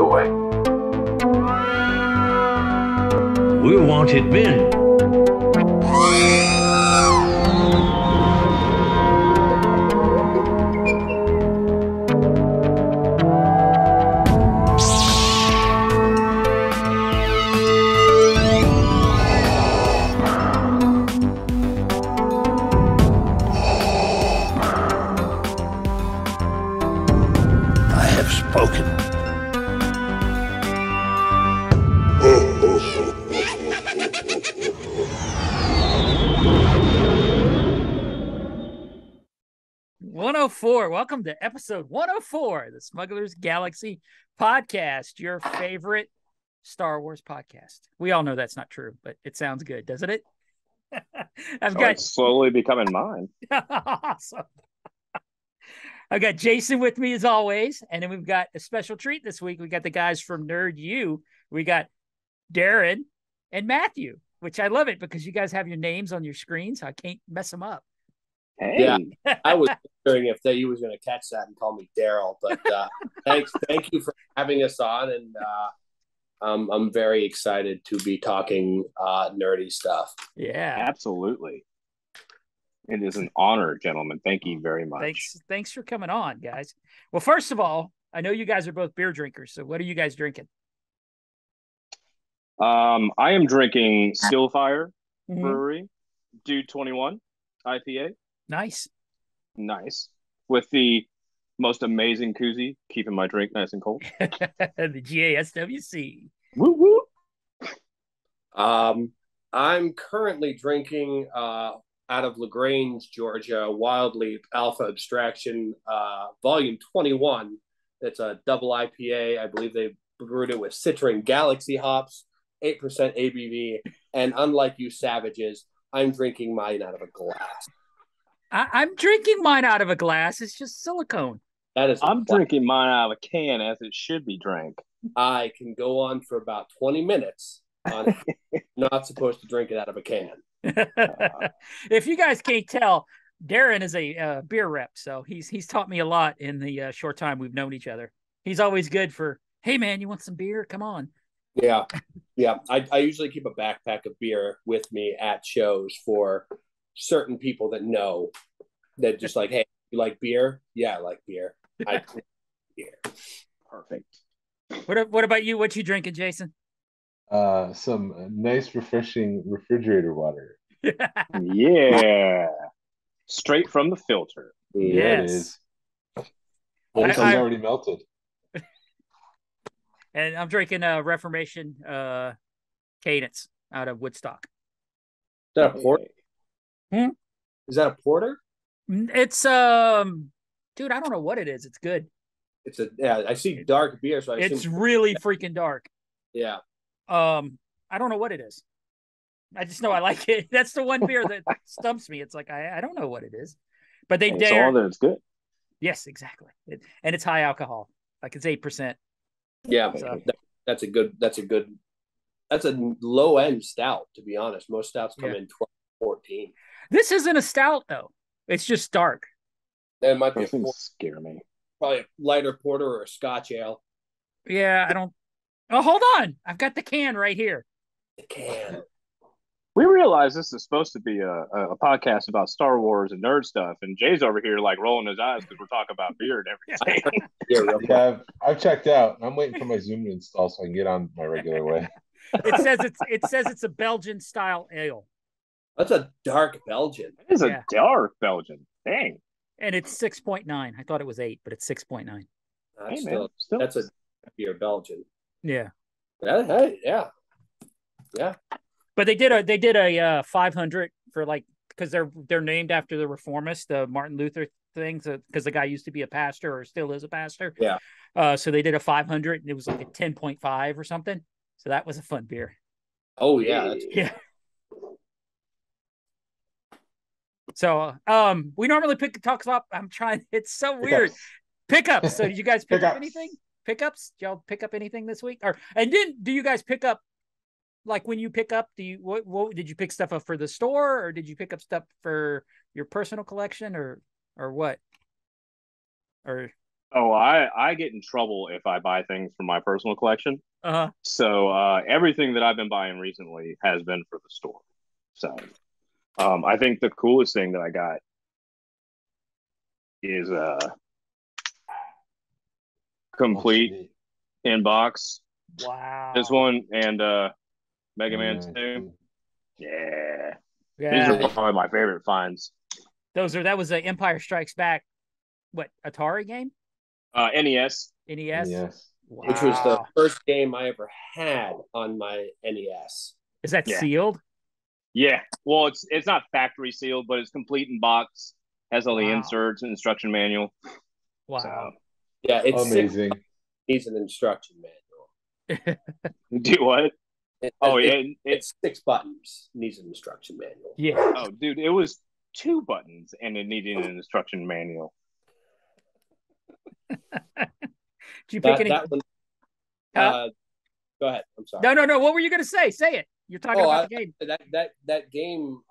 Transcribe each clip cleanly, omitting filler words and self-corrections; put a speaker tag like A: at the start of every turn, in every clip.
A: toy.
B: We're wanted men.
A: I have spoken.
C: 104. Welcome to episode 104, the Smuggler's Galaxy podcast, your favorite Star Wars podcast. We all know that's not true, but it sounds good, doesn't it?
D: It's slowly becoming mine.
C: Awesome. I've got Jason with me as always, and then we've got a special treat this week. We got the guys from Nerd U. We got Darren and Matthew, which I love it because you guys have your names on your screen, so I can't mess them up.
D: Hey.
E: Yeah, I was wondering if he was going to catch that and call me Daryl, but thank you for having us on, and I'm very excited to be talking nerdy stuff.
C: Yeah,
D: Absolutely. It is an honor, gentlemen. Thank you very much.
C: Thanks for coming on, guys. Well, first of all, I know you guys are both beer drinkers, so what are you guys drinking?
D: I am drinking Stillfire Brewery Dude 21 IPA.
C: Nice.
D: With the most amazing koozie, keeping my drink nice and cold.
C: The GASWC.
D: Woo woo.
E: I'm currently drinking out of LaGrange, Georgia, Wild Leap Alpha Abstraction Volume 21. It's a double IPA. I believe they brewed it with Citroen Galaxy hops, 8% ABV. And unlike you savages, I'm drinking mine out of a glass.
C: I'm drinking mine out of a glass. It's just silicone.
D: I'm drinking mine out of a can as it should be drank.
E: I can go on for about 20 minutes on not supposed to drink it out of a can.
C: If you guys can't tell, Darren is a beer rep, so he's taught me a lot in the short time we've known each other. He's always good for, hey man, you want some beer? Come on.
E: Yeah. I usually keep a backpack of beer with me at shows for certain people that know that just like, hey, you like beer? Yeah, I like beer. I like beer.
D: Perfect.
C: What about you? What you drinking, Jason?
F: Some nice, refreshing refrigerator water.
D: Yeah. Straight from the filter.
F: Yeah, it is. It's already melted.
C: And I'm drinking a Reformation Cadence out of Woodstock.
E: Is that a porter? Is that a porter?
C: It's dude, I don't know what it is. It's good.
E: I see dark beer, so
C: it's really freaking dark.
E: Yeah.
C: I don't know what it is. I just know I like it. That's the one beer that stumps me. It's like I don't know what it is, but they dare.
D: All that it's good.
C: Yes, exactly. And it's high alcohol, like it's 8%.
E: Yeah, so. That's a low end stout. To be honest, most stouts come in 12, 14.
C: This isn't a stout though. It's just dark.
E: It might be
D: scare me.
E: Probably a lighter porter or a Scotch ale.
C: Yeah, I don't. Oh, hold on! I've got the can right here.
E: The can.
D: We realize this is supposed to be a podcast about Star Wars and nerd stuff, and Jay's over here like rolling his eyes because we're talking about beer and everything.
F: Yeah, I've checked out. I'm waiting for my Zoom to install so I can get on my regular way.
C: It says it's a Belgian style ale.
E: That's a dark Belgian.
D: It is a dark Belgian. Dang.
C: And it's 6.9. I thought it was 8, but it's 6.9.
E: That's a beer Belgian.
C: Yeah.
E: Yeah.
C: But they did a 500 for like, because they're named after the reformist, the Martin Luther thing, because the guy used to be a pastor or still is a pastor.
E: Yeah.
C: So they did a 500 and it was like a 10.5 or something. So that was a fun beer.
E: Oh yeah.
C: Yeah. So we normally talk about. I'm trying. It's so weird. Pickups. So did you guys pick up anything? Pickups? Did y'all pick up anything this week? Do you guys pick up? Like when you pick up, what did you pick stuff up for the store, or did you pick up stuff for your personal collection, or what? Or
D: Oh, I get in trouble if I buy things from my personal collection.
C: Uh-huh.
D: So everything that I've been buying recently has been for the store. So I think the coolest thing that I got is complete inbox.
C: Wow.
D: This one and Mega Man
F: Yeah.
D: 2. Yeah. These
C: Yeah.
D: are probably my favorite finds.
C: That was a Empire Strikes Back, what, Atari game?
D: NES.
C: NES?
F: Yes.
C: Wow.
E: Which was the first game I ever had on my NES.
C: Is that
D: Yeah.
C: sealed?
D: Yeah. Well, it's not factory sealed, but it's complete in box. Has all the
C: Wow.
D: inserts and instruction manual.
C: Wow.
D: So,
E: Yeah, it's
F: Amazing.
E: needs an instruction manual.
D: do what?
E: It's 6 buttons. Needs an instruction manual.
C: Yeah.
D: Oh, dude, it was 2 buttons and it needed an instruction manual.
C: Did you pick any?
E: That one. Go ahead. I'm sorry.
C: No. What were you going to say? Say it. You're talking about the game.
E: That game,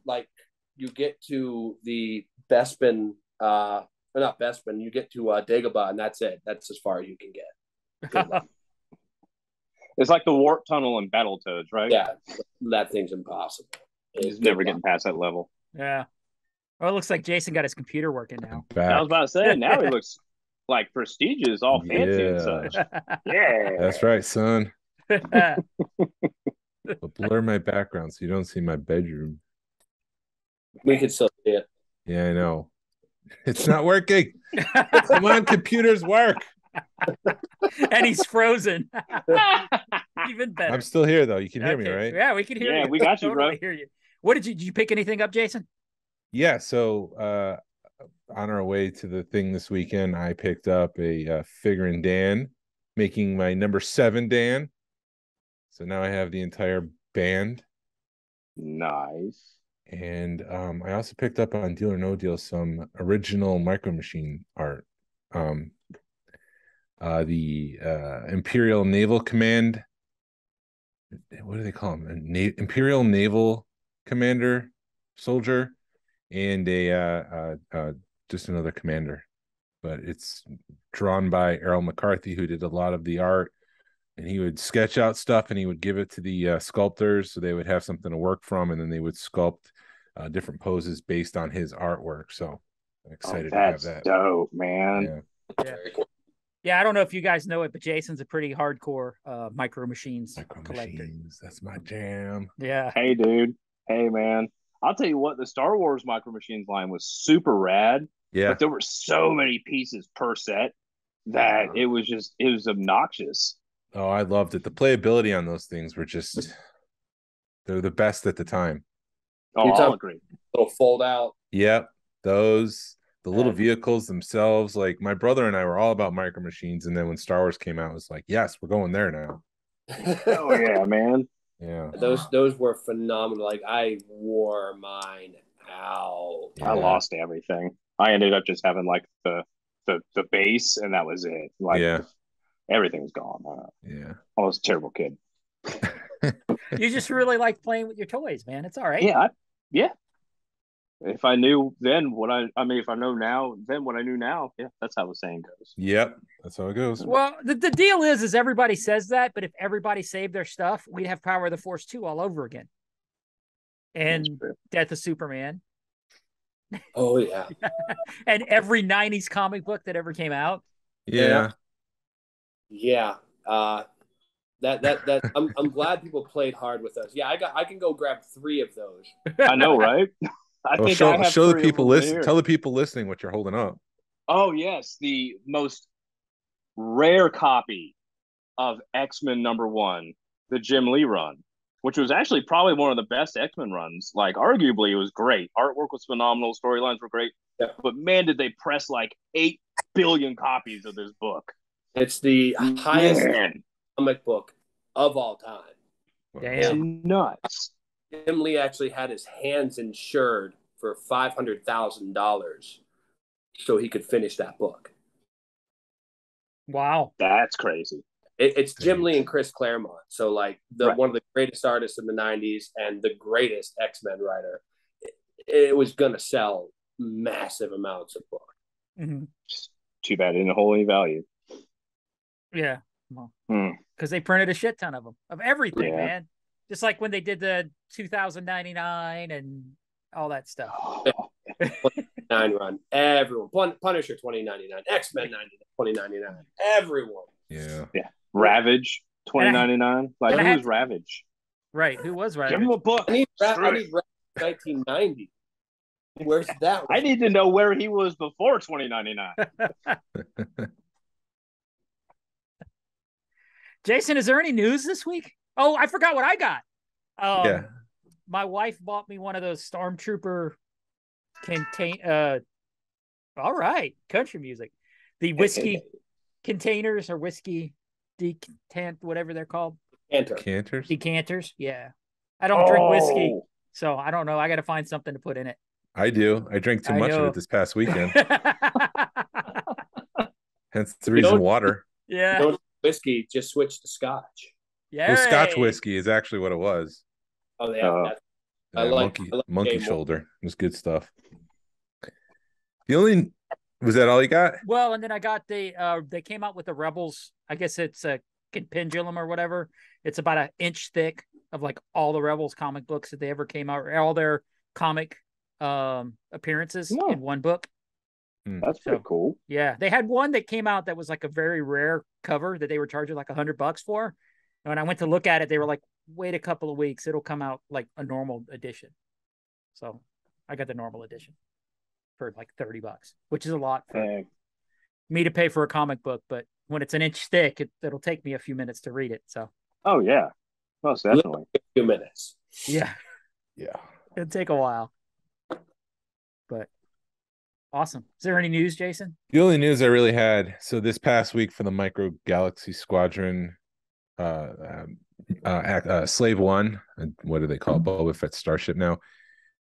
E: like you get to the Bespin, or not Bespin, you get to Dagobah, and that's it. That's as far as you can get.
D: It's like the warp tunnel in Battletoads, right?
E: Yeah, that thing's impossible.
D: He's never getting past that level.
C: Yeah. Oh, it looks like Jason got his computer working now.
D: I was about to say, now he looks like prestigious, all fancy and such. Yeah.
F: That's right, son. But blur my background so you don't see my bedroom.
E: We can still see it.
F: Yeah, I know. It's not working. Come on, computers work.
C: And he's frozen. Even better.
F: I'm still here though. You can hear me, right?
C: Yeah, we can hear you.
D: Yeah, we got you,
C: totally
D: bro.
C: Hear you. What did you pick anything up, Jason?
F: Yeah, so on our way to the thing this weekend, I picked up a figure Dan, making my number 7 Dan. So now I have the entire band.
D: Nice.
F: And I also picked up on Deal or No Deal some original Micro Machine art. The Imperial Naval Command. What do they call him? Imperial Naval Commander soldier, and a just another commander. But it's drawn by Errol McCarthy, who did a lot of the art. And he would sketch out stuff and he would give it to the sculptors so they would have something to work from, and then they would sculpt different poses based on his artwork. So I'm excited to have that.
D: Dope, man.
C: Yeah, I don't know if you guys know it, but Jason's a pretty hardcore Micro Machines collector.
F: That's my jam.
C: Yeah.
D: Hey, dude. Hey, man. I'll tell you what, the Star Wars Micro Machines line was super rad.
F: Yeah.
D: But there were so many pieces per set that it was obnoxious.
F: Oh, I loved it. The playability on those things were they're the best at the time.
D: Oh, I'll agree.
E: Little fold out.
F: Yep. The little vehicles themselves. Like my brother and I were all about Micro Machines. And then when Star Wars came out, it was like, yes, we're going there now.
D: Oh yeah, man.
E: Yeah. Those were phenomenal. Like I wore mine out.
D: I lost everything. I ended up just having like the base, and that was it. Like everything was gone.
F: Yeah.
D: I was a terrible kid.
C: You just really like playing with your toys, man. It's all right.
D: Yeah. If I knew then if I know now, then what I knew now, that's how the saying goes.
F: Yep. That's how it goes.
C: Well, the deal is everybody says that, but if everybody saved their stuff, we'd have Power of the Force 2 all over again. And Death of Superman.
E: Oh, yeah.
C: And every 90s comic book that ever came out.
F: Yeah.
E: Yeah. That I'm glad people played hard with us. Yeah, I can go grab 3 of those.
D: I know, right?
F: Show the people listening. Tell the people listening what you're holding up.
D: Oh yes, the most rare copy of X-Men #1, the Jim Lee run, which was actually probably one of the best X-Men runs. Like arguably, it was great. Artwork was phenomenal. Storylines were great. Yeah. But man, did they press like 8 billion copies of this book.
E: It's the highest comic book of all time.
C: Damn.
D: Nuts.
E: Jim Lee actually had his hands insured for $500,000 so he could finish that book.
C: Wow.
D: That's crazy.
E: It's Jim Lee and Chris Claremont. So like one of the greatest artists in the 90s and the greatest X-Men writer. It was going to sell massive amounts of books.
C: Mm-hmm.
D: Too bad it didn't hold any value.
C: Yeah. Well, because they printed a shit ton of them, of everything, man. Just like when they did the 2099 and all that stuff.
E: 9 run. Everyone. Punisher 2099. X-Men 2099. Everyone.
F: Yeah.
D: Ravage 2099. Like, who was Ravage?
C: Right. Who was Ravage?
D: Give him a book.
E: I need Ravage 1990. Where's that one?
D: I need to know where he was before 2099.
C: Jason, is there any news this week? Oh, I forgot what I got. My wife bought me one of those Stormtrooper all right, country music. The whiskey containers or whiskey decant, whatever they're called. Decanters. Yeah. I don't drink whiskey, so I don't know. I got to find something to put in it.
F: I do. I drank too much of it this past weekend. Hence the reason water.
C: Yeah.
E: Don't whiskey, just switch to Scotch.
C: Yeah.
F: Well, Scotch whiskey is actually what it was.
E: Oh, yeah.
F: I like monkey shoulder. It was good stuff. Was that all you got?
C: Well, and then I got they came out with the Rebels. I guess it's a pendulum or whatever. It's about an inch thick of like all the Rebels comic books that they ever came out, all their comic appearances in one book.
D: That's pretty cool.
C: Yeah, they had one that came out that was like a very rare cover that they were charging like $100 for. And when I went to look at it, they were like, "Wait a couple of weeks, it'll come out like a normal edition." So I got the normal edition for like $30, which is a lot for me to pay for a comic book. But when it's an inch thick, it'll take me a few minutes to read it. So.
D: Oh yeah, most definitely.
E: A few minutes.
C: Yeah.
F: Yeah.
C: It'd take a while. But awesome. Is there any news, Jason?
F: The only news I really had, so this past week for the Micro Galaxy Squadron, Slave One, what do they call it? Boba Fett Starship now.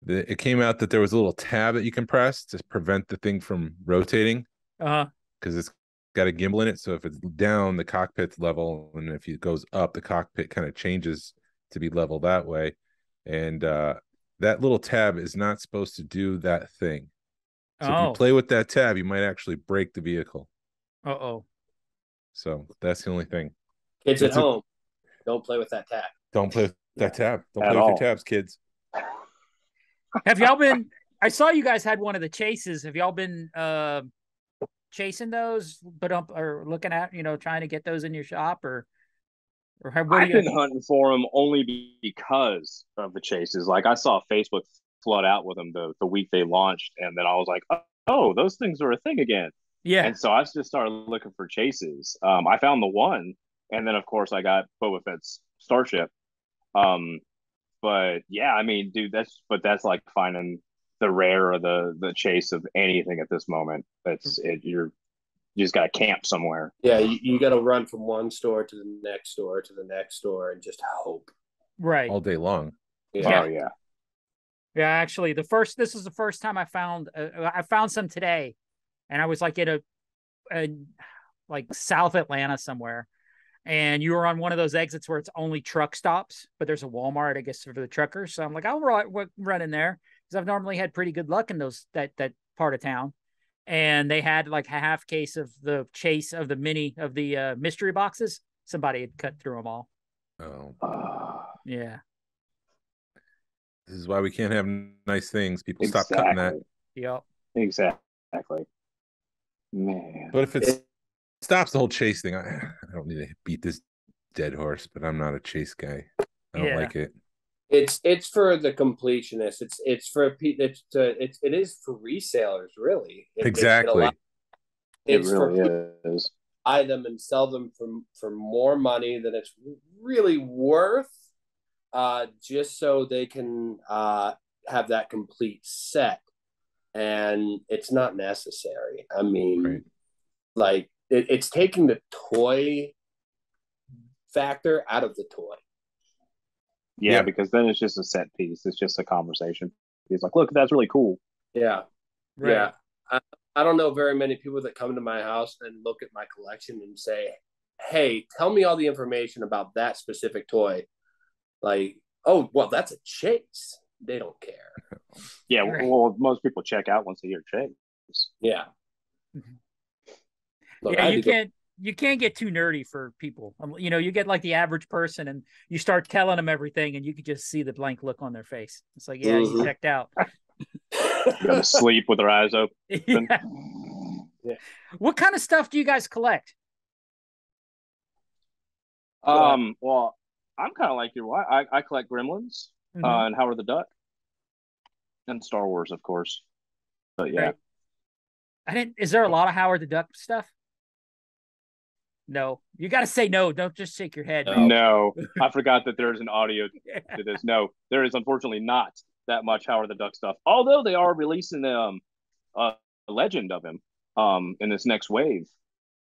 F: It came out that there was a little tab that you can press to prevent the thing from rotating. Because it's got a gimbal in it. So if it's down, the cockpit's level, and if it goes up, the cockpit kind of changes to be level that way. And that little tab is not supposed to do that thing. So if you play with that tab, you might actually break the vehicle. So that's the only thing.
E: Kids at home, don't play with that tab.
F: Don't play with that tab. Don't play with your tabs, kids.
C: Have y'all been? I saw you guys had one of the chases. Have y'all been chasing those, or looking at, trying to get those in your shop, or
D: I've been hunting for them only because of the chases. Like, I saw Facebook flood out with them the week they launched, and then I was like, oh, those things are a thing again.
C: Yeah.
D: And so I just started looking for chases. I found the one, and then of course I got Boba Fett's Starship. But yeah, I mean, dude, that's like finding the rare or the chase of anything at this moment. That's it. You just got to camp somewhere.
E: Yeah, you got to run from one store to the next store to the next store and just hope.
C: Right.
F: All day long.
E: Yeah.
D: Oh yeah.
C: Yeah, actually, this is the first time I found some today, and I was like in a like South Atlanta somewhere, and you were on one of those exits where it's only truck stops, but there's a Walmart, I guess, for the truckers. So I'm like, I'll run in there because I've normally had pretty good luck in that part of town. And they had like a half case of the chase of the mystery boxes. Somebody had cut through them all.
F: Oh,
C: yeah.
F: This is why we can't have nice things. People stop cutting that.
C: Yep.
D: Exactly. Man.
F: But if it stops the whole chase thing, I don't need to beat this dead horse, but I'm not a chase guy. I don't like it.
E: It's for the completionists. It is for resellers, really.
F: Exactly.
E: It's
D: really
E: for people
D: is.
E: to buy them and sell them for more money than it's really worth, just so they can have that complete set. And it's not necessary. I mean, like it's taking the toy factor out of the toy.
D: Yeah, because then it's just a set piece. It's just a conversation. He's like, look, that's really cool.
E: Yeah.
C: Right.
E: Yeah. I don't know very many people that come to my house and look at my collection and say, hey, tell me all the information about that specific toy. Like, oh, well, that's a chase. They don't care.
D: Yeah, well, most people check out once they hear chase.
E: Yeah. Look,
C: Yeah, you can't get too nerdy for people. You get like the average person, and you start telling them everything, and you could just see the blank look on their face. It's like, yeah, you checked out.
D: Go to sleep with their eyes open.
C: Yeah.
E: Yeah.
C: What kind of stuff do you guys collect?
D: Well, I'm kind of like your wife. I collect Gremlins, and Howard the Duck, and Star Wars, of course. But yeah,
C: right. Is there a lot of Howard the Duck stuff? No, you got to say no. Don't just shake your head.
D: No, I forgot that there's an audio to this. No, there is unfortunately not that much Howard the Duck stuff. Although they are releasing a legend of him in this next wave,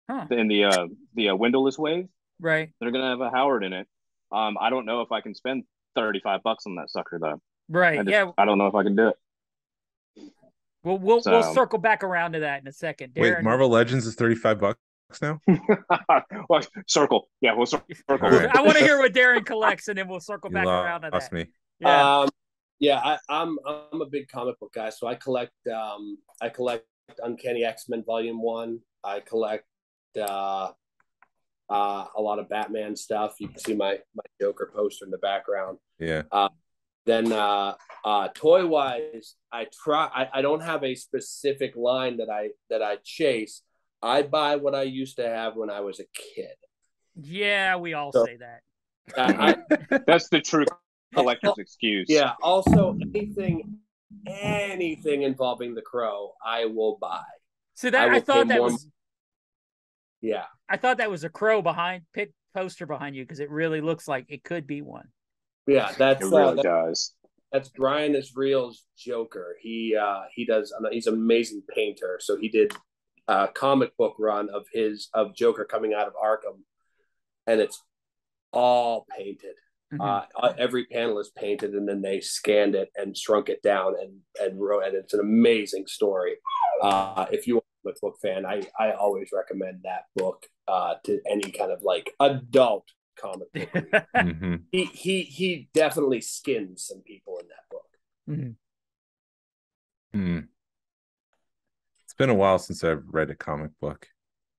D: in the windowless wave.
C: Right.
D: They're gonna have a Howard in it. I don't know if I can spend $35 on that sucker though.
C: Right.
D: I don't know if I can do it.
C: We'll circle back around to that in a second. Darren,
F: wait, Marvel Legends is $35 now?
D: Well, circle. Yeah, we'll circle.
F: Right.
C: I want to hear what Darren collects, and then we'll circle back around to that.
F: Lost me.
C: Yeah.
E: I'm a big comic book guy, so I collect Uncanny X-Men Volume 1. I collect a lot of Batman stuff. You can see my Joker poster in the background.
F: Yeah.
E: Then toy wise, I don't have a specific line that I chase. I buy what I used to have when I was a kid.
C: Yeah, we all say that.
D: That's the true collector's excuse.
E: Yeah. Also, anything involving the Crow, I will buy.
C: So that I thought that was.
E: Yeah.
C: I thought that was a Crow poster behind you, because it really looks like it could be one.
E: Yeah,
D: it really does.
E: That's Brian Israel's Joker. He's an amazing painter. So he did a comic book run of Joker coming out of Arkham, and it's all painted. Every panel is painted, and then they scanned it and shrunk it down and wrote. And it's an amazing story. If you are a comic book fan, I always recommend that book to any kind of like adult comic book. He definitely skins some people in that book.
F: It's been a while since I've read a comic book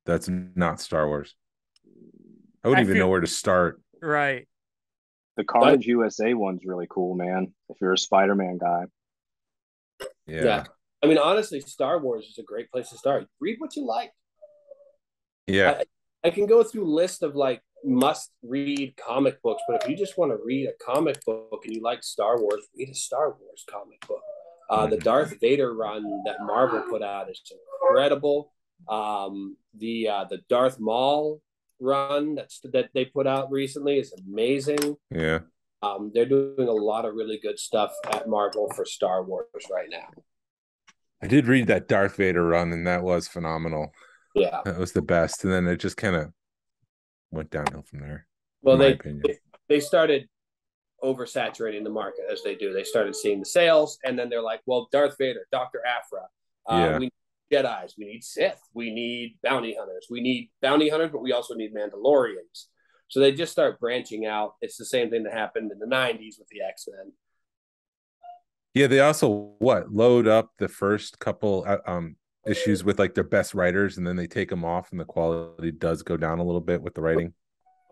F: that's not Star Wars. I wouldn't even know where to start.
C: Right.
D: The Carnage USA one's really cool, man. If you're a Spider-Man guy.
F: Yeah.
E: I mean, honestly, Star Wars is a great place to start. Read what you like.
F: Yeah.
E: I can go through a list of like must-read comic books, but if you just want to read a comic book and you like Star Wars, read a Star Wars comic book. The Darth Vader run that Marvel put out is incredible. The Darth Maul run that they put out recently is amazing.
F: Yeah.
E: They're doing a lot of really good stuff at Marvel for Star Wars right now.
F: I did read that Darth Vader run, and that was phenomenal.
E: Yeah.
F: That was the best. And then it just kind of went downhill from there.
E: Well, they started oversaturating the market, as they do. They started seeing the sales, and then they're like, well, Darth Vader, Dr. Aphra, we need Jedis, we need Sith, we need bounty hunters. We need bounty hunters, but we also need Mandalorians. So they just start branching out. It's the same thing that happened in the 90s with the X-Men.
F: Yeah, they also load up the first couple issues with like their best writers, and then they take them off, and the quality does go down a little bit with the writing.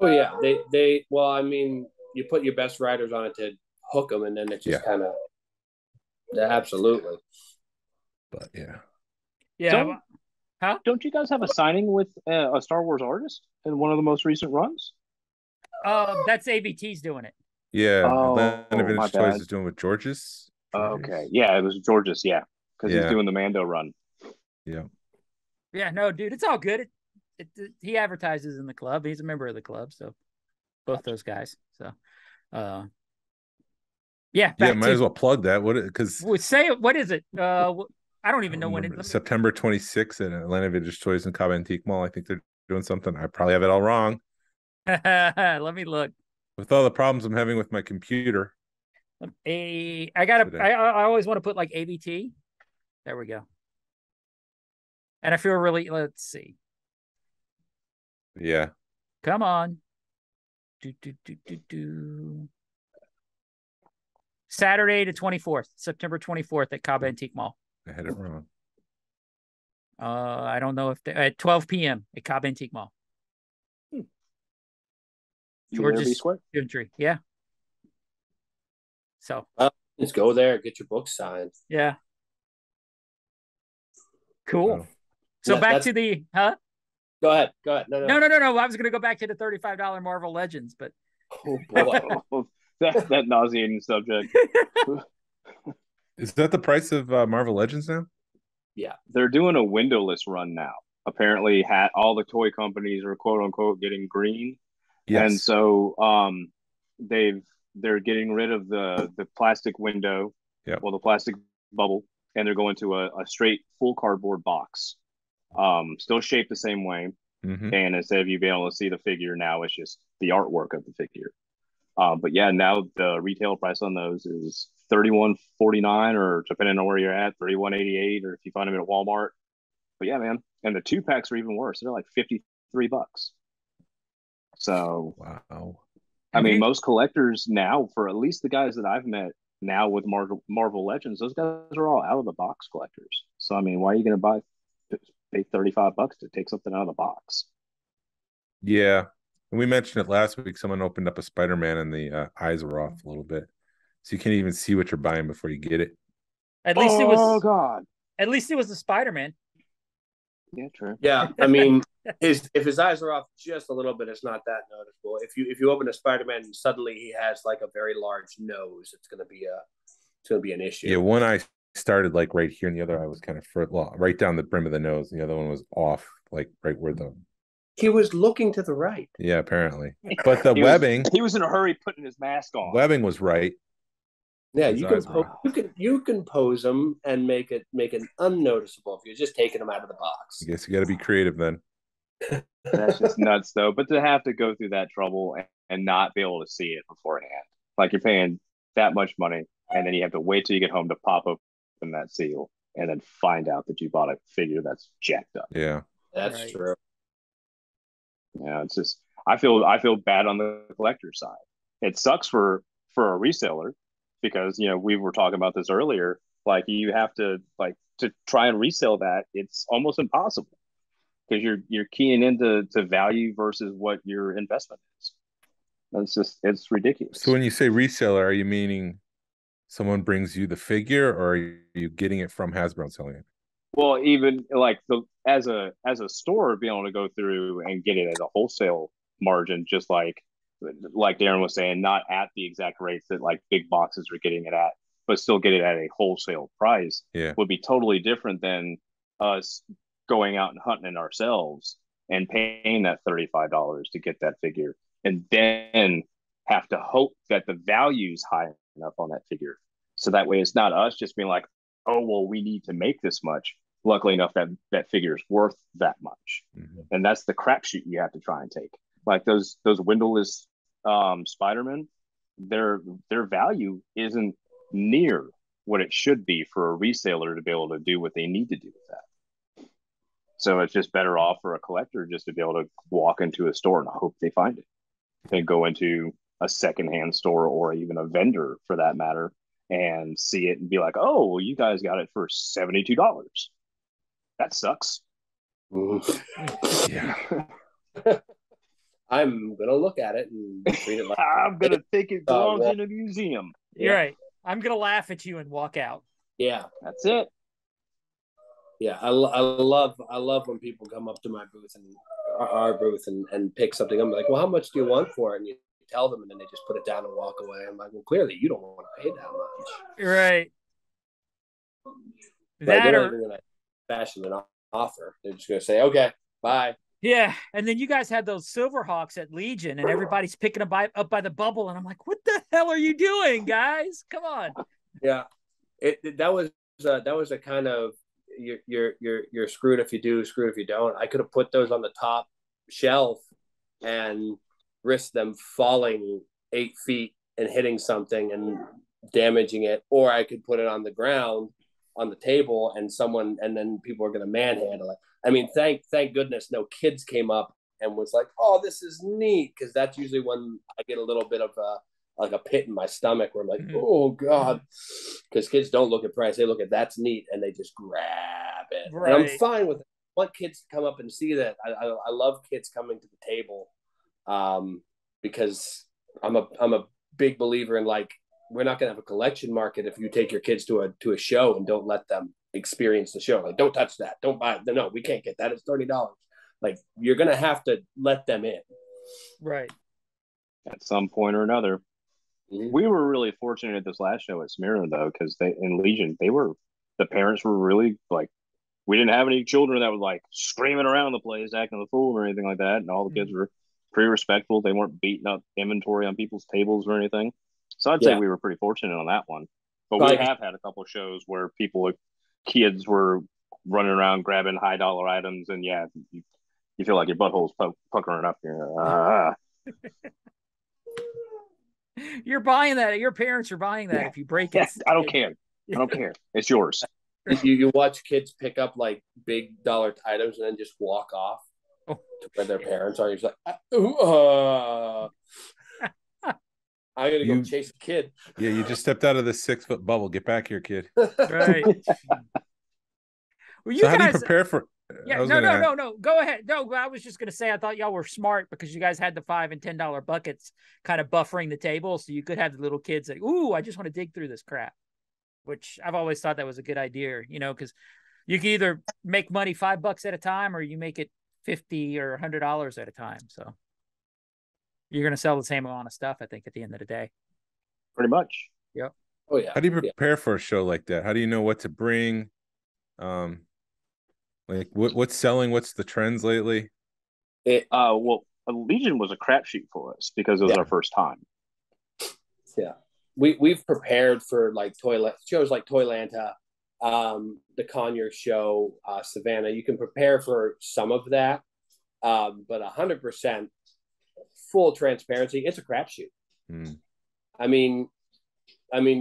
E: Oh yeah, they well, I mean, you put your best writers on it to hook them, and then it just kind of absolutely.
F: But
C: yeah.
D: Don't you guys have a signing with a Star Wars artist in one of the most recent runs?
C: That's ABT's doing it.
F: Yeah, Vintage Toys is doing with George's.
D: Okay, yeah, it was George's, because he's doing the Mando run.
C: Yeah, no, dude, it's all good. He advertises in the club. He's a member of the club, so both those guys. So,
F: might as well plug that.
C: What is it? I don't even know when it's
F: September 26th at Atlanta Vintage Toys and Cobb Antique Mall. I think they're doing something. I probably have it all wrong.
C: Let me look.
F: With all the problems I'm having with my computer.
C: I always want to put like ABT. There we go. And I feel let's see.
F: Yeah.
C: Come on. Saturday the 24th, September 24th at Cobb Antique Mall.
F: I had it wrong.
C: I don't know if at 12 p.m. at Cobb Antique Mall. George's Country. Yeah. So
E: let's go there, get your book signed.
C: Yeah. Cool. So back to the
E: Go ahead. No.
C: I was gonna go back to the $35 Marvel Legends, but
E: oh boy.
D: that nauseating subject.
F: Is that the price of Marvel Legends now?
E: Yeah.
D: They're doing a windowless run now. Apparently all the toy companies are quote unquote getting green. Yes. And so they're getting rid of the plastic window, the plastic bubble, and they're going to a straight full cardboard box. Still shaped the same way. Mm-hmm. And instead of you being able to see the figure, now it's just the artwork of the figure. But yeah, now the retail price on those is $31.49, or depending on where you're at, $31.88, or if you find them at Walmart. But yeah, man, and the 2-packs are even worse. They're like $53. So
F: wow.
D: I mean, most collectors now, for at least the guys that I've met now with Marvel Legends, those guys are all out of the box collectors. So I mean, why are you going to pay $35 to take something out of the box?
F: Yeah. And we mentioned it last week. Someone opened up a Spider-Man and the eyes were off a little bit. So you can't even see what you're buying before you get it.
C: At least it was.
D: Oh, God.
C: At least it was the Spider-Man.
D: Yeah, true.
E: Yeah, I mean, if his eyes are off just a little bit, it's not that noticeable. If you open a Spider-Man and suddenly he has like a very large nose, it's gonna be an issue.
F: Yeah, one eye started like right here, and the other eye was kind of right down the brim of the nose, and the other one was off, like right where the.
E: He was looking to the right.
F: Yeah, apparently. But the webbing.
D: He was in a hurry putting his mask on.
F: Webbing was right.
E: Yeah, you can pose them and make it unnoticeable if you're just taking them out of the box.
F: I guess you got to be creative then.
D: That's just nuts, though. But to have to go through that trouble and not be able to see it beforehand, like you're paying that much money, and then you have to wait till you get home to pop open that seal and then find out that you bought a figure that's jacked up.
F: Yeah,
E: that's true.
D: Yeah, it's just I feel bad on the collector side. It sucks for a reseller, because we were talking about this earlier. Like, you have to try and resell that. It's almost impossible, because you're keying into value versus what your investment is. It's ridiculous.
F: So when you say reseller, are you meaning someone brings you the figure, or are you getting it from Hasbro selling it?
D: Well, even like as a store, being able to go through and get it at a wholesale margin, just like Darren was saying, not at the exact rates that like big boxes are getting it at, but still get it at a wholesale price, would be totally different than us going out and hunting it ourselves and paying that $35 to get that figure, and then have to hope that the value's high enough on that figure. So that way it's not us just being like, oh, well, we need to make this much. Luckily enough, that figure is worth that much. Mm-hmm. And that's the crapshoot you have to try and take. Like those windowless Spider-Man, their value isn't near what it should be for a reseller to be able to do what they need to do with that. So it's just better off for a collector just to be able to walk into a store and hope they find it, than go into a secondhand store, or even a vendor for that matter, and see it and be like, oh, well, you guys got it for $72. That sucks.
F: Yeah.
E: I'm gonna look at it and treat it like
D: I'm gonna think it belongs in a museum.
C: You're right. I'm gonna laugh at you and walk out.
E: Yeah,
D: that's it.
E: Yeah, I love when people come up to my booth and our booth and pick something. I'm like, well, how much do you want for it? And you tell them, and then they just put it down and walk away. I'm like, well, clearly you don't want to pay that much.
C: Right.
E: They're not even gonna fashion an offer. They're just gonna say, okay, bye.
C: Yeah, and then you guys had those Silverhawks at Legion, and everybody's picking them up by the bubble, and I'm like, what the hell are you doing, guys? Come on.
E: Yeah, that was a kind of you're screwed if you do, screwed if you don't. I could have put those on the top shelf and risked them falling 8 feet and hitting something and damaging it, or I could put it on the ground on the table and then people are going to manhandle it. I mean, thank goodness no kids came up and was like, oh, this is neat, because that's usually when I get a little bit of a pit in my stomach where I'm like, oh God, because kids don't look at price, they look at that's neat and they just grab it. Right. And I'm fine with it. want kids to come up and see that. I love kids coming to the table, because I'm a big believer in, like, we're not going to have a collection market if you take your kids to a show and don't let them experience the show. Like, don't touch that, don't buy it. No, we can't get that. It's $30. Like, you're going to have to let them in.
C: Right.
D: At some point or another. Mm-hmm. We were really fortunate at this last show at Smyrna, though, because in Legion, the parents were really, like, we didn't have any children that were, like, screaming around the place, acting a fool or anything like that. And all the kids were pretty respectful. They weren't beating up inventory on people's tables or anything. So I'd say we were pretty fortunate on that one. But we have had a couple of shows where kids were running around grabbing high dollar items, and you feel like your butthole's puckering up here.
C: You're buying that. Your parents are buying that if you break it.
D: I don't care. I don't care. It's yours.
E: You watch kids pick up, like, big dollar items and then just walk off to where their parents are. You're just like, I'm going to go chase a kid.
F: Yeah, you just stepped out of the 6-foot bubble. Get back here, kid.
C: Right. Well,
F: how do you prepare for...
C: Yeah, no. Go ahead. No, I was just going to say, I thought y'all were smart because you guys had the $5 and $10 buckets kind of buffering the table. So you could have the little kids like, ooh, I just want to dig through this crap, which I've always thought that was a good idea, because you can either make money $5 at a time or you make it $50 or $100 at a time. So you're going to sell the same amount of stuff, I think, at the end of the day.
D: Pretty much.
C: Yep.
E: Oh, yeah.
F: How do you prepare for a show like that? How do you know what to bring? Like, what's selling? What's the trends lately?
D: Well, Legion was a crapshoot for us because it was our first time.
E: Yeah. We've prepared for, like, shows like Toylanta, the Conyers Show, Savannah. You can prepare for some of that, but 100% full transparency, it's a crapshoot. I mean,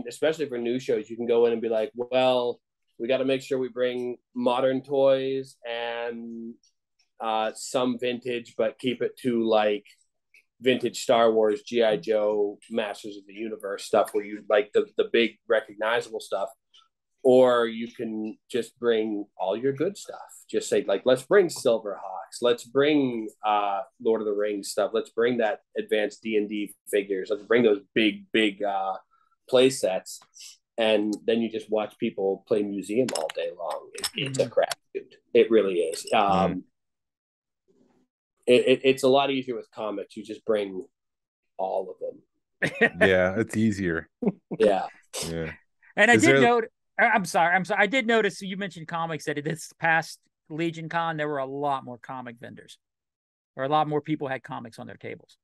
E: especially for new shows, you can go in and be like, well, we got to make sure we bring modern toys and some vintage, but keep it to, like, vintage Star Wars, G.I. Joe, Masters of the Universe stuff, where you like the big recognizable stuff. Or you can just bring all your good stuff. Just say, like, let's bring Silverhawks. Let's bring Lord of the Rings stuff. Let's bring that advanced D&D figures. Let's bring those big play sets. And then you just watch people play museum all day long. It's a crap, dude. It really is. It's a lot easier with comics. You just bring all of them.
F: Yeah, it's easier.
E: Yeah.
C: And I did note. I'm sorry. I did notice you mentioned comics, that this past Legion Con there were a lot more comic vendors, or a lot more people had comics on their tables.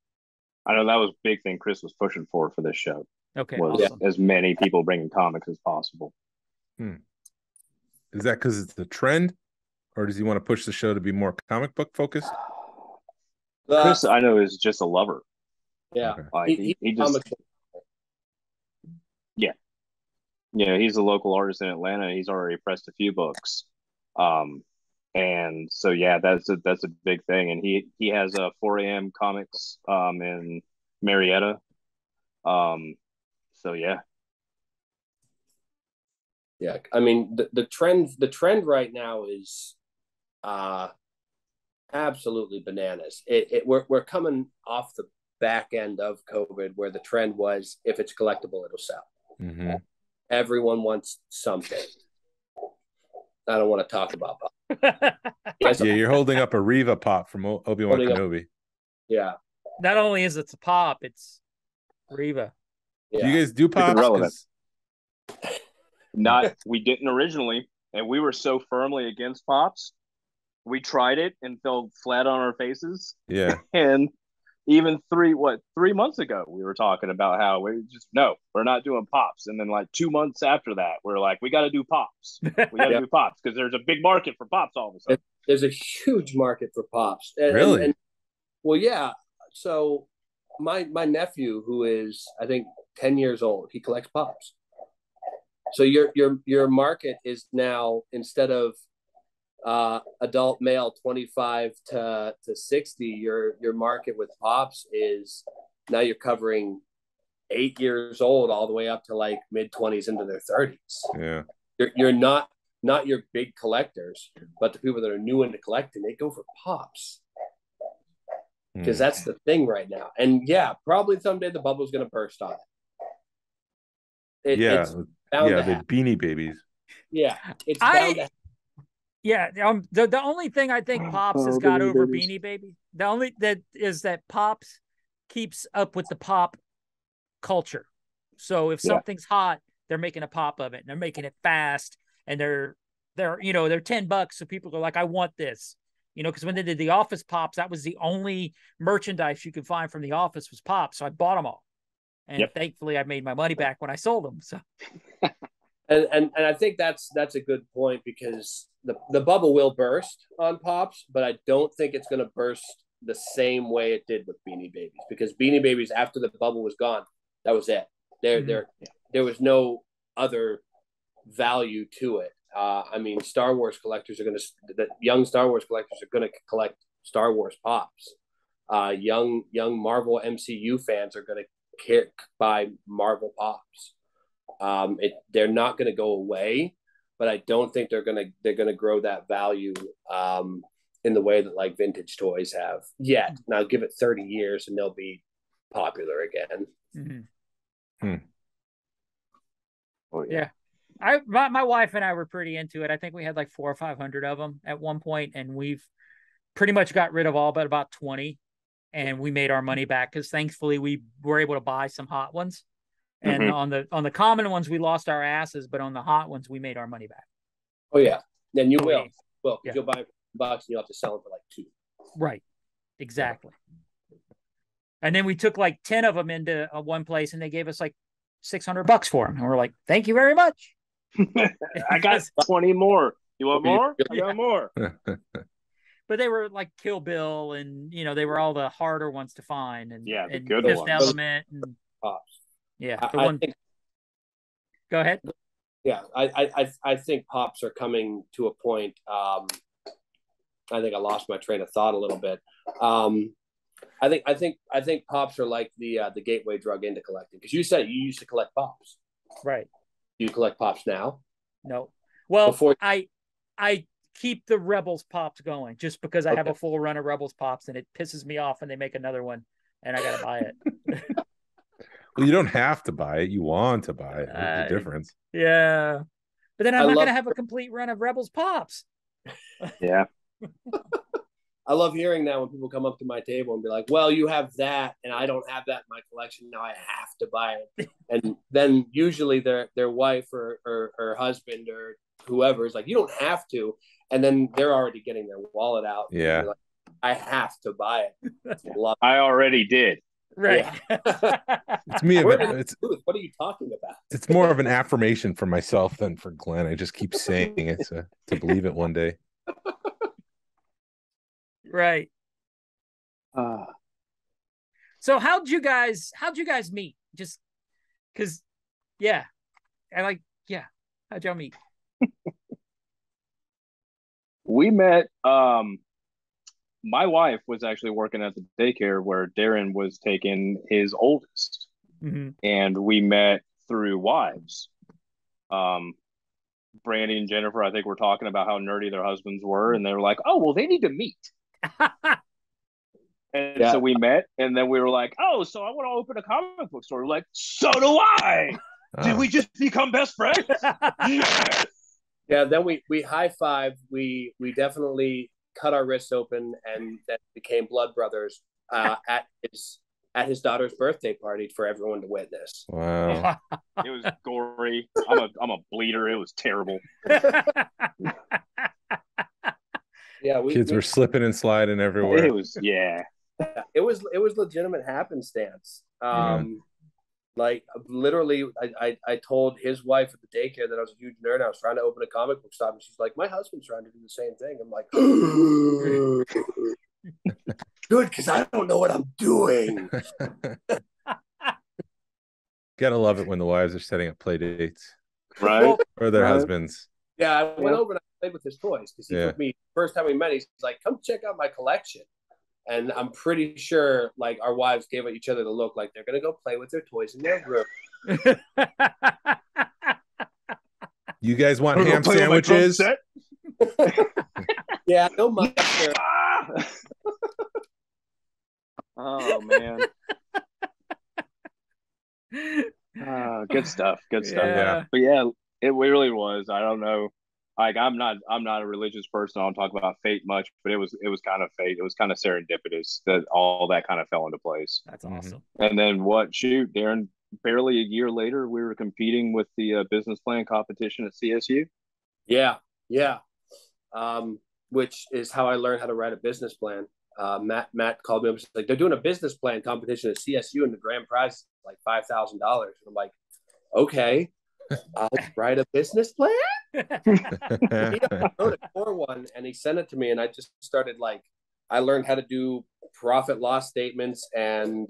D: I know that was a big thing Chris was pushing for this show.
C: Okay,
D: was
C: awesome.
D: As many people bringing comics as possible.
F: Is that because it's the trend, or does he want to push the show to be more comic book focused?
D: Chris, I know, is just a lover.
E: Yeah,
D: okay. Like he just he's a local artist in Atlanta. He's already pressed a few books, and so that's a big thing. And he has a 4 a.m. comics in Marietta. So yeah.
E: I mean, the trend right now is absolutely bananas. We're coming off the back end of COVID, where the trend was, if it's collectible, it'll sell.
F: Mm-hmm.
E: Everyone wants something. I don't want to talk about that.
F: You're holding up a Reva pop from Obi-Wan Kenobi.
E: Yeah.
C: Not only is it a pop, it's Reva.
F: Yeah. Do you guys do pops?
D: We didn't originally, and we were so firmly against pops. We tried it and fell flat on our faces.
F: Yeah.
D: And even 3 months ago, we were talking about how we're not doing pops. And then, like, 2 months after that, we're like, we got to do pops. We got to do pops because there's a big market for pops all of a sudden.
E: There's a huge market for pops.
F: Really?
E: Well, yeah. So my nephew, who is, I think, 10 years old, he collects pops. So your market is now, instead of adult male 25 to 60, your market with pops is now you're covering 8 years old all the way up to, like, mid 20s into their 30s.
F: Yeah.
E: You're not not your big collectors, but the people that are new into collecting, they go for pops. Because that's the thing right now. And yeah, probably someday the bubble's going to burst on it. It's bound to
F: the
E: happen.
F: Beanie Babies.
E: Yeah, it's bound to happen.
C: Yeah, the only thing I think Pops has got over Beanie Baby, the only that is that Pops keeps up with the pop culture. So if something's hot, they're making a pop of it, and they're making it fast, and they're they're $10, so people are like, I want this. Because when they did the Office Pops, that was the only merchandise you could find from the Office was Pops. So I bought them all. And thankfully I made my money back when I sold them. So
E: and I think that's a good point, because the bubble will burst on Pops, but I don't think it's going to burst the same way it did with Beanie Babies, because Beanie Babies, after the bubble was gone, that was it. There was no other value to it. I mean, Star Wars collectors the young Star Wars collectors are going to collect Star Wars Pops. Young Marvel MCU fans are going to buy Marvel Pops. They're not going to go away, but I don't think they're going to grow that value in the way that like vintage toys have yet. Now give it 30 years and they'll be popular again.
D: Oh
C: yeah. My wife and I were pretty into it. I think we had like 400 or 500 of them at one point, and we've pretty much got rid of all but about 20, and we made our money back because thankfully we were able to buy some hot ones. And on the common ones we lost our asses, but on the hot ones we made our money back.
E: Oh yeah, then you will. Well, you'll buy $1 and you'll have to sell them for like $2.
C: Right, exactly. And then we took like 10 of them into one place, and they gave us like $600 for them, and we're like, thank you very much.
D: I got 20 more. You want more? I got more.
C: But they were like Kill Bill, and they were all the harder ones to find, and
D: the good
C: Fifth
D: ones.
C: Element, and
E: Pops.
C: Yeah,
E: Go
C: ahead.
E: Yeah, I think Pops are coming to a point. I think I lost my train of thought a little bit. I think Pops are like the gateway drug into collecting, because you said you used to collect Pops,
C: right?
E: Do you collect Pops now?
C: No. Well, I keep the Rebels Pops going just because I have a full run of Rebels Pops, and it pisses me off when they make another one and I gotta buy it.
F: Well, you don't have to buy it. You want to buy it. There's a difference.
C: Yeah. But then I'm not going to have a complete run of Rebels Pops.
D: Yeah.
E: I love hearing that when people come up to my table and be like, well, you have that, and I don't have that in my collection. Now I have to buy it. And then usually their wife or husband or whoever is like, you don't have to. And then they're already getting their wallet out.
F: Yeah.
E: Like, I have to buy it.
D: I already did.
C: Right.
E: Yeah.
F: It's me.
E: What are you talking about?
F: It's more of an affirmation for myself than for Glenn. I just keep saying it to believe it one day.
C: Right. So how'd you guys meet? Just because, how'd y'all meet?
D: We met. My wife was actually working at the daycare where Darren was taking his oldest, and we met through wives. Brandy and Jennifer, I think, were talking about how nerdy their husbands were, and they were like, "Oh, well, they need to meet." And so we met, and then we were like, "Oh, so I want to open a comic book store." We're like, "So do I." Did we just become best friends? Yes.
E: Yeah. Then we high-fived. We definitely cut our wrists open, and that became blood brothers at his daughter's birthday party for everyone to witness.
F: Wow.
D: It was gory. I'm a bleeder. It was terrible.
E: Yeah,
F: kids were slipping and sliding everywhere.
D: It was
E: it was legitimate happenstance. Like literally, I told his wife at the daycare that I was a huge nerd. I was trying to open a comic book shop, and she's like, "My husband's trying to do the same thing." I'm like, "Good, because I don't know what I'm doing."
F: Gotta love it when the wives are setting up play dates,
D: right,
F: or their husbands.
E: Yeah, I went over and I played with his toys because he took me first time we met. He's like, "Come check out my collection." And I'm pretty sure, like, our wives gave each other the look, like they're gonna go play with their toys in their room.
F: You guys want
D: Wanna go
F: ham
D: play on my drum
F: sandwiches?
D: set?
E: Yeah, no mind there.
D: Oh man. Good stuff. Good stuff.
F: Yeah.
D: But yeah, it really was. I don't know. Like I'm not a religious person. I don't talk about fate much, but it was kind of fate. It was kind of serendipitous that all that kind of fell into place.
C: That's awesome.
D: And then Darren, barely a year later, we were competing with the business plan competition at CSU.
E: Yeah. Which is how I learned how to write a business plan. Matt called me up and was like, they're doing a business plan competition at CSU and the grand prize is like $5,000. And I'm like, okay, I'll write a business plan. He wrote a core one and he sent it to me, and I just started I learned how to do profit loss statements and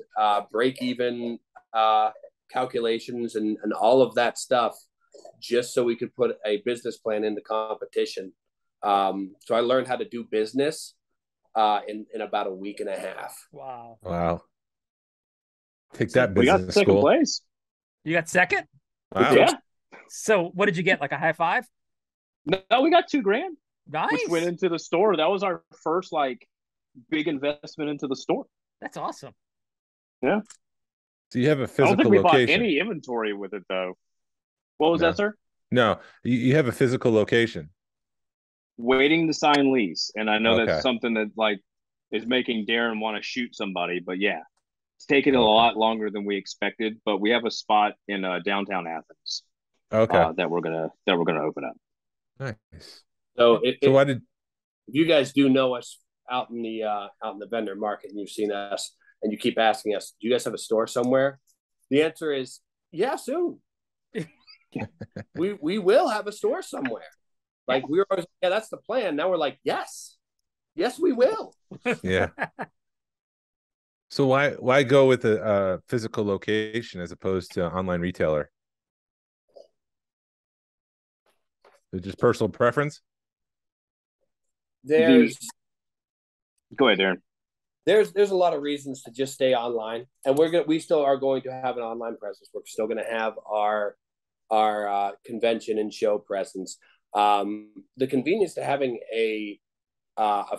E: break even calculations and all of that stuff, just so we could put a business plan in the competition. So I learned how to do business in about a week and a half.
F: Wow. Take that
D: We
F: business
D: got second
F: school.
D: place.
C: You got second?
F: Wow.
D: Yeah.
C: So what did you get? Like a high five?
D: No, we got $2,000.
C: Nice.
D: Which went into the store. That was our first big investment into the store.
C: That's awesome.
D: Yeah.
F: So you have a
D: I don't
F: physical
D: think we
F: location.
D: bought any inventory with it though. What was that, sir?
F: No, you have a physical location.
D: Waiting to sign lease, and I know
F: Okay.
D: that's something that is making Darren want to shoot somebody. But yeah, it's taken a lot longer than we expected. But we have a spot in downtown Athens.
F: Okay.
D: That we're gonna open up.
F: Nice.
E: So
F: why did
E: if you guys do know us out in the vendor market and you've seen us and you keep asking us, do you guys have a store somewhere? The answer is yeah, soon. we will have a store somewhere. We were always, yeah, that's the plan. Now we're like, yes, we will.
F: Yeah. So why go with a physical location as opposed to online retailer? Is it just personal preference?
D: Go ahead, Darren.
E: There's a lot of reasons to just stay online, and we still are going to have an online presence. We're still going to have our convention and show presence. The convenience to having a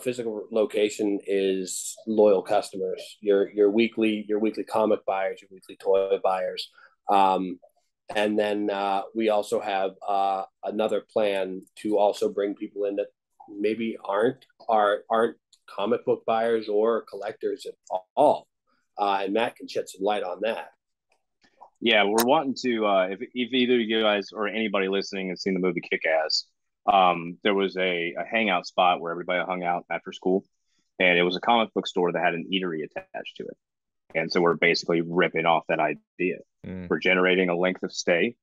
E: physical location is loyal customers, your weekly comic buyers, your weekly toy buyers, and then we also have another plan to also bring people in that maybe aren't comic book buyers or collectors at all, and Matt can shed some light on that.
D: Yeah, we're wanting to. If either of you guys or anybody listening has seen the movie Kick-Ass, there was a hangout spot where everybody hung out after school, and it was a comic book store that had an eatery attached to it. And so we're basically ripping off that idea. We're generating a length of stay,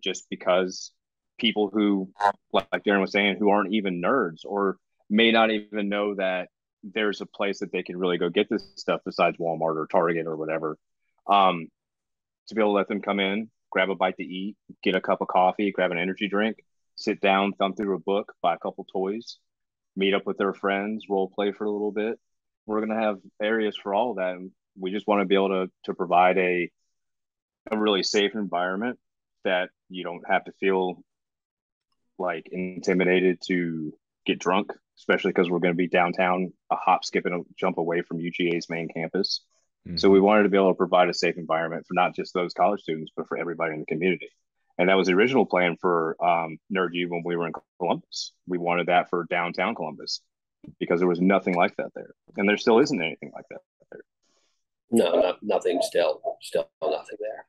D: just because people who, like Darren was saying, who aren't even nerds or may not even know that there's a place that they can really go get this stuff besides Walmart or Target or whatever. To be able to let them come in, grab a bite to eat, get a cup of coffee, grab an energy drink, sit down, thumb through a book, buy a couple toys, meet up with their friends, role play for a little bit. We're going to have areas for all of that. And we just want to be able to provide a really safe environment that you don't have to feel intimidated to get drunk, especially because we're going to be downtown, a hop, skip, and a jump away from UGA's main campus. So we wanted to be able to provide a safe environment for not just those college students, but for everybody in the community. And that was the original plan for Nerd U when we were in Columbus. We wanted that for downtown Columbus because there was nothing like that there. And there still isn't anything like that there.
E: No, nothing, still nothing there.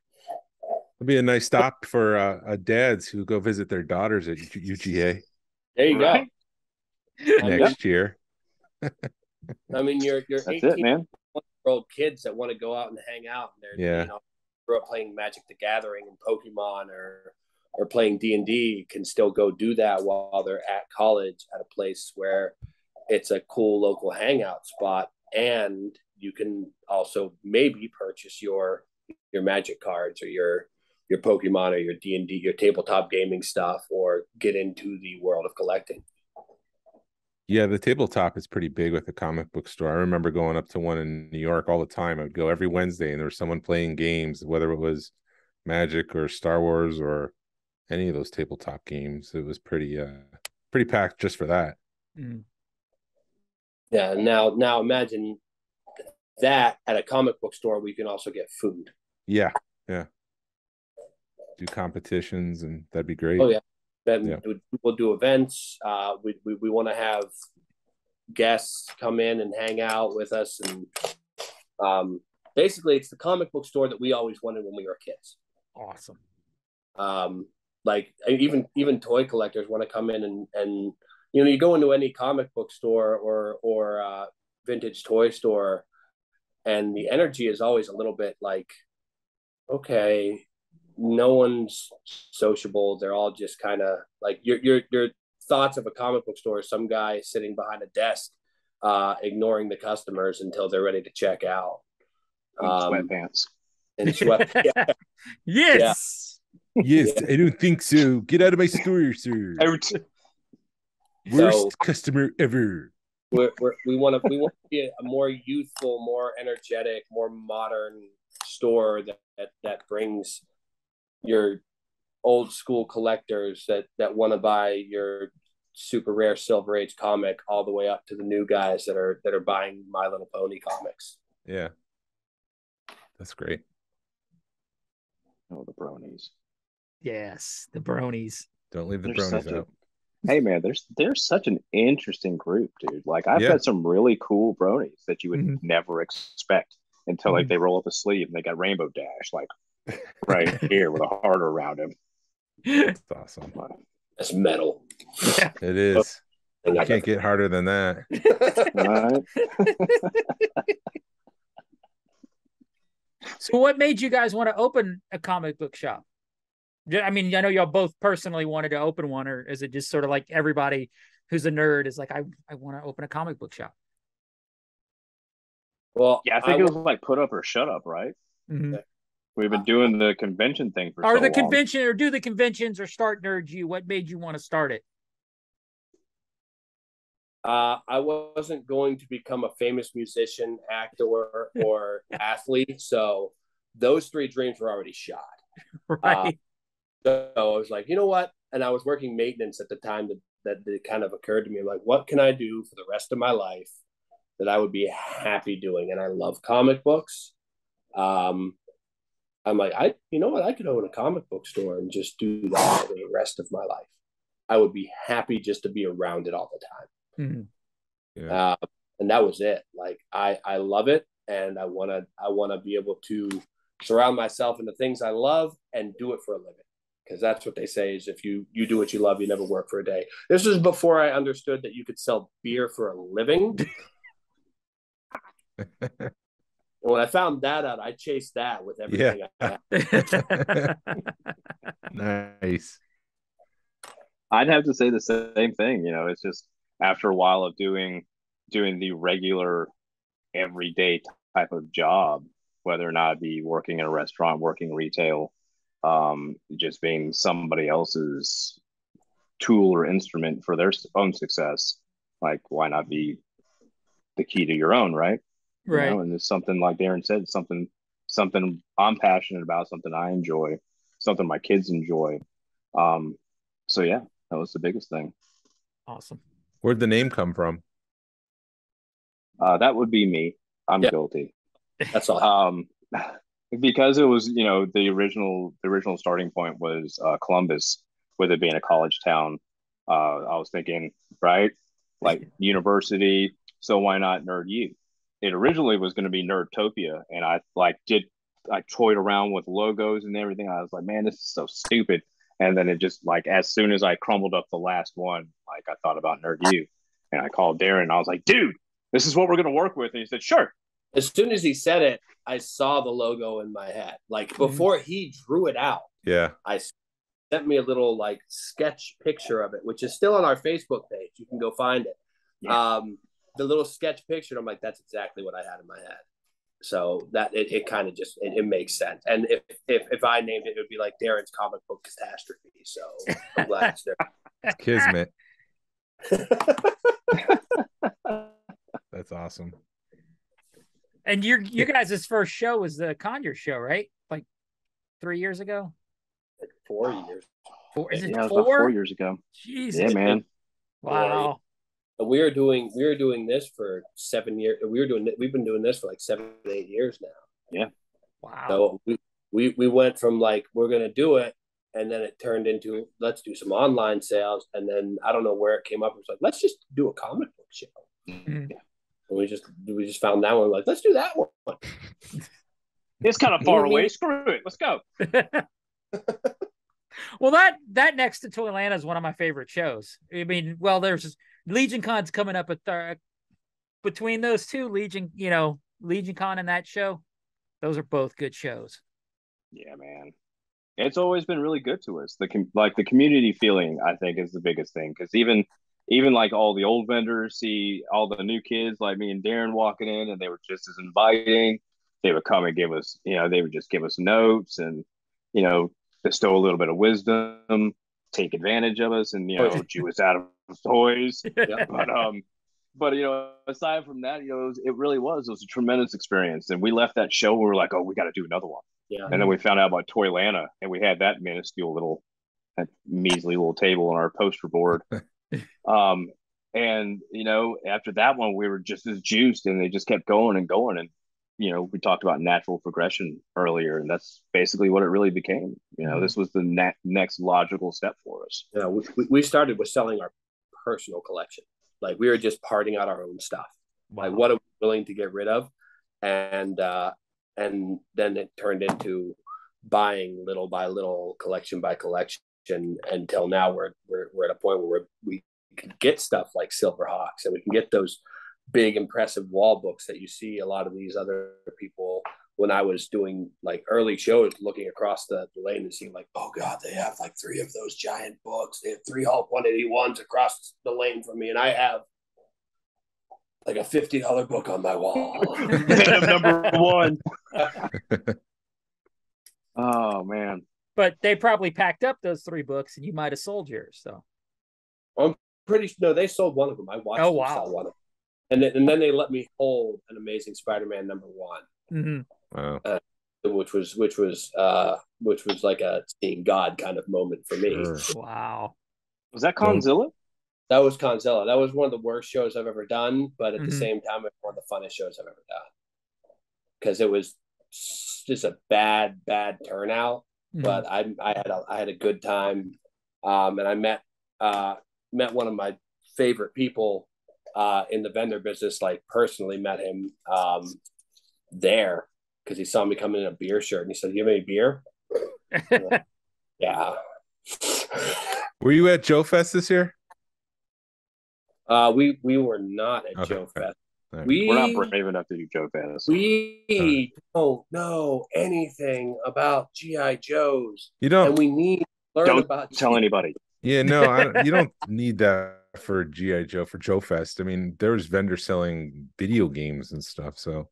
F: It'd be a nice stop for dads who go visit their daughters at UGA.
E: There you go.
F: Next year.
E: I mean, you're
D: That's
E: 18
D: it, man.
E: old kids that want to go out and hang out, and they're grew up playing Magic the Gathering and Pokemon or playing D&D, can still go do that while they're at college at a place where it's a cool local hangout spot, and you can also maybe purchase your Magic cards or your Pokemon or your D&D, your tabletop gaming stuff, or get into the world of collecting.
F: Yeah, the tabletop is pretty big with the comic book store. I remember going up to one in New York all the time. I would go every Wednesday, and there was someone playing games, whether it was Magic or Star Wars or any of those tabletop games. It was pretty packed just for that.
C: Mm.
E: Yeah. Now imagine that at a comic book store, we can also get food.
F: Yeah. Do competitions, and that'd be great.
E: Oh yeah. Then we'll do events. We want to have guests come in and hang out with us, and basically, it's the comic book store that we always wanted when we were kids.
C: Awesome.
E: Like even toy collectors want to come in and you go into any comic book store or vintage toy store, and the energy is always a little bit like, okay, no one's sociable. They're all just kind of like your thoughts of a comic book store is some guy sitting behind a desk, ignoring the customers until they're ready to check out.
D: Sweatpants.
E: And yeah.
C: Yes.
F: Yeah. Yes, I don't think so. Get out of my store, sir. Worst customer ever.
E: We want to be a more youthful, more energetic, more modern store that brings your old school collectors that want to buy your super rare Silver Age comic all the way up to the new guys that are buying My Little Pony comics.
F: Yeah, that's great.
D: Oh, the bronies.
C: Yes, the bronies.
F: Don't leave the bronies out.
D: Hey man, there's such an interesting group, dude. Like I've got some really cool bronies that you would never expect until like they roll up a sleeve and they got Rainbow Dash like right here with a heart around him.
F: That's awesome.
E: That's metal.
C: Yeah.
F: It is. You can't get harder than that.
C: So what made you guys want to open a comic book shop? I mean, I know y'all both personally wanted to open one, or is it just sort of like everybody who's a nerd is like, I want to open a comic book shop?
E: Well,
D: yeah, I think it was like put up or shut up, right?
C: Mm-hmm.
D: We've been doing the convention thing for
C: do the conventions or start Nerd U? What made you want to start it?
E: I wasn't going to become a famous musician, actor, or athlete, so those three dreams were already shot.
C: Right.
E: So I was like, you know what? And I was working maintenance at the time that it kind of occurred to me, like, what can I do for the rest of my life that I would be happy doing? And I love comic books. I'm like, you know what? I could own a comic book store and just do that for the rest of my life. I would be happy just to be around it all the time.
C: Mm-hmm.
F: Yeah.
E: And that was it. Like, I love it, and I wanna be able to surround myself in the things I love and do it for a living. Because that's what they say is if you do what you love, you never work for a day. This was before I understood that you could sell beer for a living. When I found that out, I chased that with everything I had.
F: Nice.
D: I'd have to say the same thing. It's just after a while of doing the regular everyday type of job, whether or not it be working in a restaurant, working retail, just being somebody else's tool or instrument for their own success. Like, why not be the key to your own, right?
C: Right.
D: And it's something like Darren said, something I'm passionate about, something I enjoy, something my kids enjoy. So yeah, that was the biggest thing.
C: Awesome.
F: Where'd the name come from?
D: That would be me. I'm guilty.
E: That's all.
D: Because it was, the original starting point was Columbus, with it being a college town. I was thinking, right, like university. So why not Nerd U? It originally was going to be Nerdtopia, and I toyed around with logos and everything. I was like, man, this is so stupid. And then it just, like, as soon as I crumbled up the last one, like, I thought about Nerd U, and I called Darren, and I was like, dude, this is what we're going to work with. And he said, sure.
E: As soon as he said it, I saw the logo in my head. Like, before he drew it out, I sent me a little like sketch picture of it, which is still on our Facebook page. You can go find it. Yeah. The little sketch picture, I'm like, that's exactly what I had in my head. So that it kind of just it makes sense. And if I named it, it would be like Darren's comic book catastrophe. So I'm glad it's there.
F: Kismet. That's awesome.
C: And your guys' first show was the Conyers Show, right? Like 3 years ago?
E: Like 4 years.
C: Is it
D: Yeah, it was
C: 4?
D: about 4 years ago.
C: Jesus.
D: Yeah, man.
C: Wow.
E: We were doing this for 7 years. We've been doing this for like 7, 8 years now.
D: Yeah.
C: Wow.
E: So we went from like, we're going to do it. And then it turned into, let's do some online sales. And then I don't know where it came up. It was like, let's just do a comic book show.
C: Mm-hmm.
E: And we just found that one. Like, let's do that one.
D: It's kind of far away. Screw it. Let's go.
C: Well, that next to Toylanta is one of my favorite shows. I mean, well, there's Legion Con's coming up between those two, Legion Con and that show. Those are both good shows.
D: Yeah, man. It's always been really good to us. The community feeling, I think, is the biggest thing. Because even like all the old vendors see all the new kids like me and Darren walking in, and they were just as inviting. They would come and give us, they would just give us notes and, bestow a little bit of wisdom, take advantage of us, and chew us out of toys.
E: Yeah.
D: But aside from that, it was a tremendous experience. And we left that show, we were like, oh, we got to do another one.
E: Yeah.
D: And then we found out about Toylanta, and we had that measly little table on our poster board. And after that one, we were just as juiced, and they just kept going and going. And we talked about natural progression earlier, and that's basically what it really became. This was the next logical step for us.
E: Yeah, we started with selling our personal collection. Like, we were just parting out our own stuff.
C: Wow.
E: Like, what are we willing to get rid of? And then it turned into buying little by little, collection by collection, until now we're at a point where we can get stuff like Silverhawks, and we can get those big impressive wall books that you see a lot of these other people. When I was doing like early shows, looking across the lane and seeing like, oh God, they have like 3 of those giant books. They have 3 Hulk 181s across the lane from me, and I have like a $50 book on my wall.
D: Venom number 1. Oh man.
C: But they probably packed up those 3 books, and you might have sold yours. So
E: I'm pretty sure. No, they sold one of them. I watched them sell one of them. And then they let me hold an Amazing Spider-Man number 1,
C: mm-hmm.
E: Which was like a seeing God kind of moment for me.
F: Sure.
C: Wow.
D: Was that Conzilla?
E: That was Conzilla. That was one of the worst shows I've ever done, but at
C: Mm-hmm.
E: the same time, it was one of the funnest shows I've ever done, because it was just a bad turnout.
C: Mm-hmm.
E: But I had a good time, and I met one of my favorite people in the vendor business. Like, personally met him there, because he saw me come in a beer shirt, and he said, "You have any beer?" Like, yeah.
F: Were you at Joe Fest this year?
E: We were not at Joe Fest.
F: Right.
D: We're not brave enough to do Joe Fest.
E: We don't know anything about G.I. Joes.
F: You don't.
E: And we need to learn
D: Don't
E: about
D: tell anybody.
F: Yeah, no, you don't need that for G.I. Joe, for Joe Fest. I mean, there's vendors selling video games and stuff, so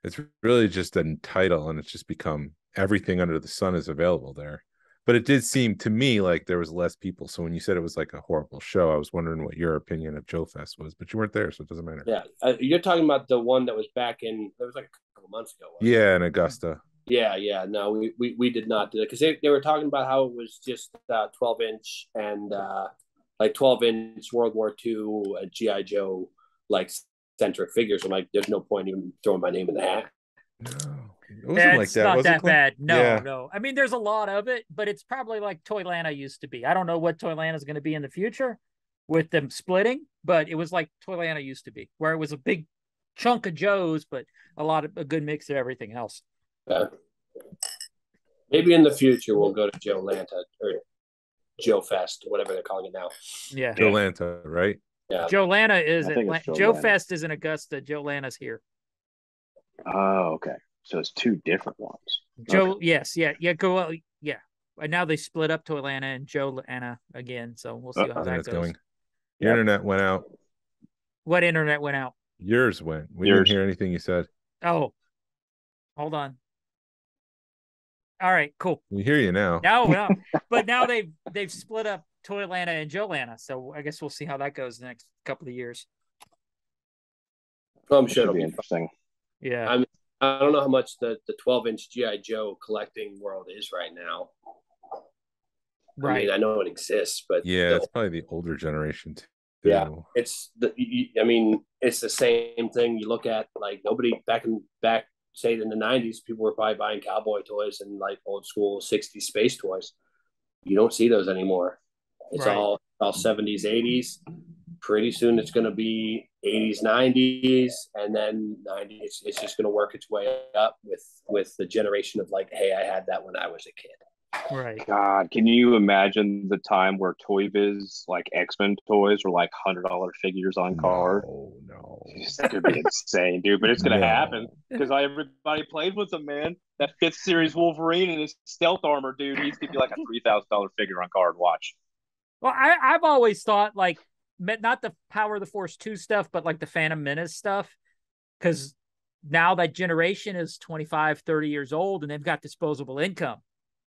F: it's really just a title, and it's just become everything under the sun is available there. But it did seem to me like there was less people. So when you said it was like a horrible show, I was wondering what your opinion of Joe Fest was, but you weren't there, so it doesn't matter.
E: Yeah, you're talking about the one that was back in, it was like a couple months ago.
F: Yeah, in Augusta.
E: Yeah. No, we did not do that, because they were talking about how it was just 12-inch and like 12-inch World War II G.I. Joe like centric figures. I'm like, there's no point even throwing my name in the hat.
F: No, it wasn't like that.
C: Not that bad. No,
F: yeah.
C: No. I mean, there's a lot of it, but it's probably like Toylanta used to be. I don't know what Toylanta is going to be in the future with them splitting, but it was like Toylanta used to be, where it was a big chunk of Joes, but a good mix of everything else.
E: Maybe in the future we'll go to Joe Lanta or Joe Fest, whatever they're calling it now.
C: Yeah,
F: Joe Lanta, right?
E: Yeah,
C: Joe Lanta is Joe
D: Lanta.
C: Fest is in Augusta. Joe Lanta's here.
D: Oh, okay. So it's 2 different ones.
C: Joe,
D: Okay.
C: yes, yeah. And now they split up to Atlanta and Joe Lanta again. So we'll see how that
F: That's
C: goes.
F: going. Your internet went out.
C: What internet went out?
F: Yours went. We didn't hear anything you said.
C: Oh, hold on. All right, cool.
F: We hear you now.
C: No, but now they've split up Toylanta and Joe Lanta. So I guess we'll see how that goes the next couple of years.
E: I'm sure
D: Should
E: it'll
D: be
E: be
D: interesting.
C: Yeah.
E: I don't know how much the 12-inch G.I. Joe collecting world is right now.
C: Right.
E: I mean, I know it exists, but
F: Yeah, it's probably the older generation too.
E: Yeah, it's I mean, it's the same thing. You look at like nobody back say in the 90s, people were probably buying cowboy toys and like old school 60s space toys. You don't see those anymore. It's
C: Right.
E: all 70s, 80s. Pretty soon it's going to be 80s, 90s, and then 90s. It's just going to work its way up with the generation of like, hey, I had that when I was a kid.
C: Right.
D: God, can you imagine the time where Toy Biz, like X-Men toys, were like $100 figures on card?
F: No.
D: That could be insane, dude. But it's gonna
F: No.
D: happen because everybody played with him, man. That fifth series Wolverine and his stealth armor, dude. He's gonna be like a $3,000 figure on card. Watch.
C: Well, I've always thought like not the Power of the Force 2 stuff, but like the Phantom Menace stuff, because now that generation is 25, 30 years old and they've got disposable income.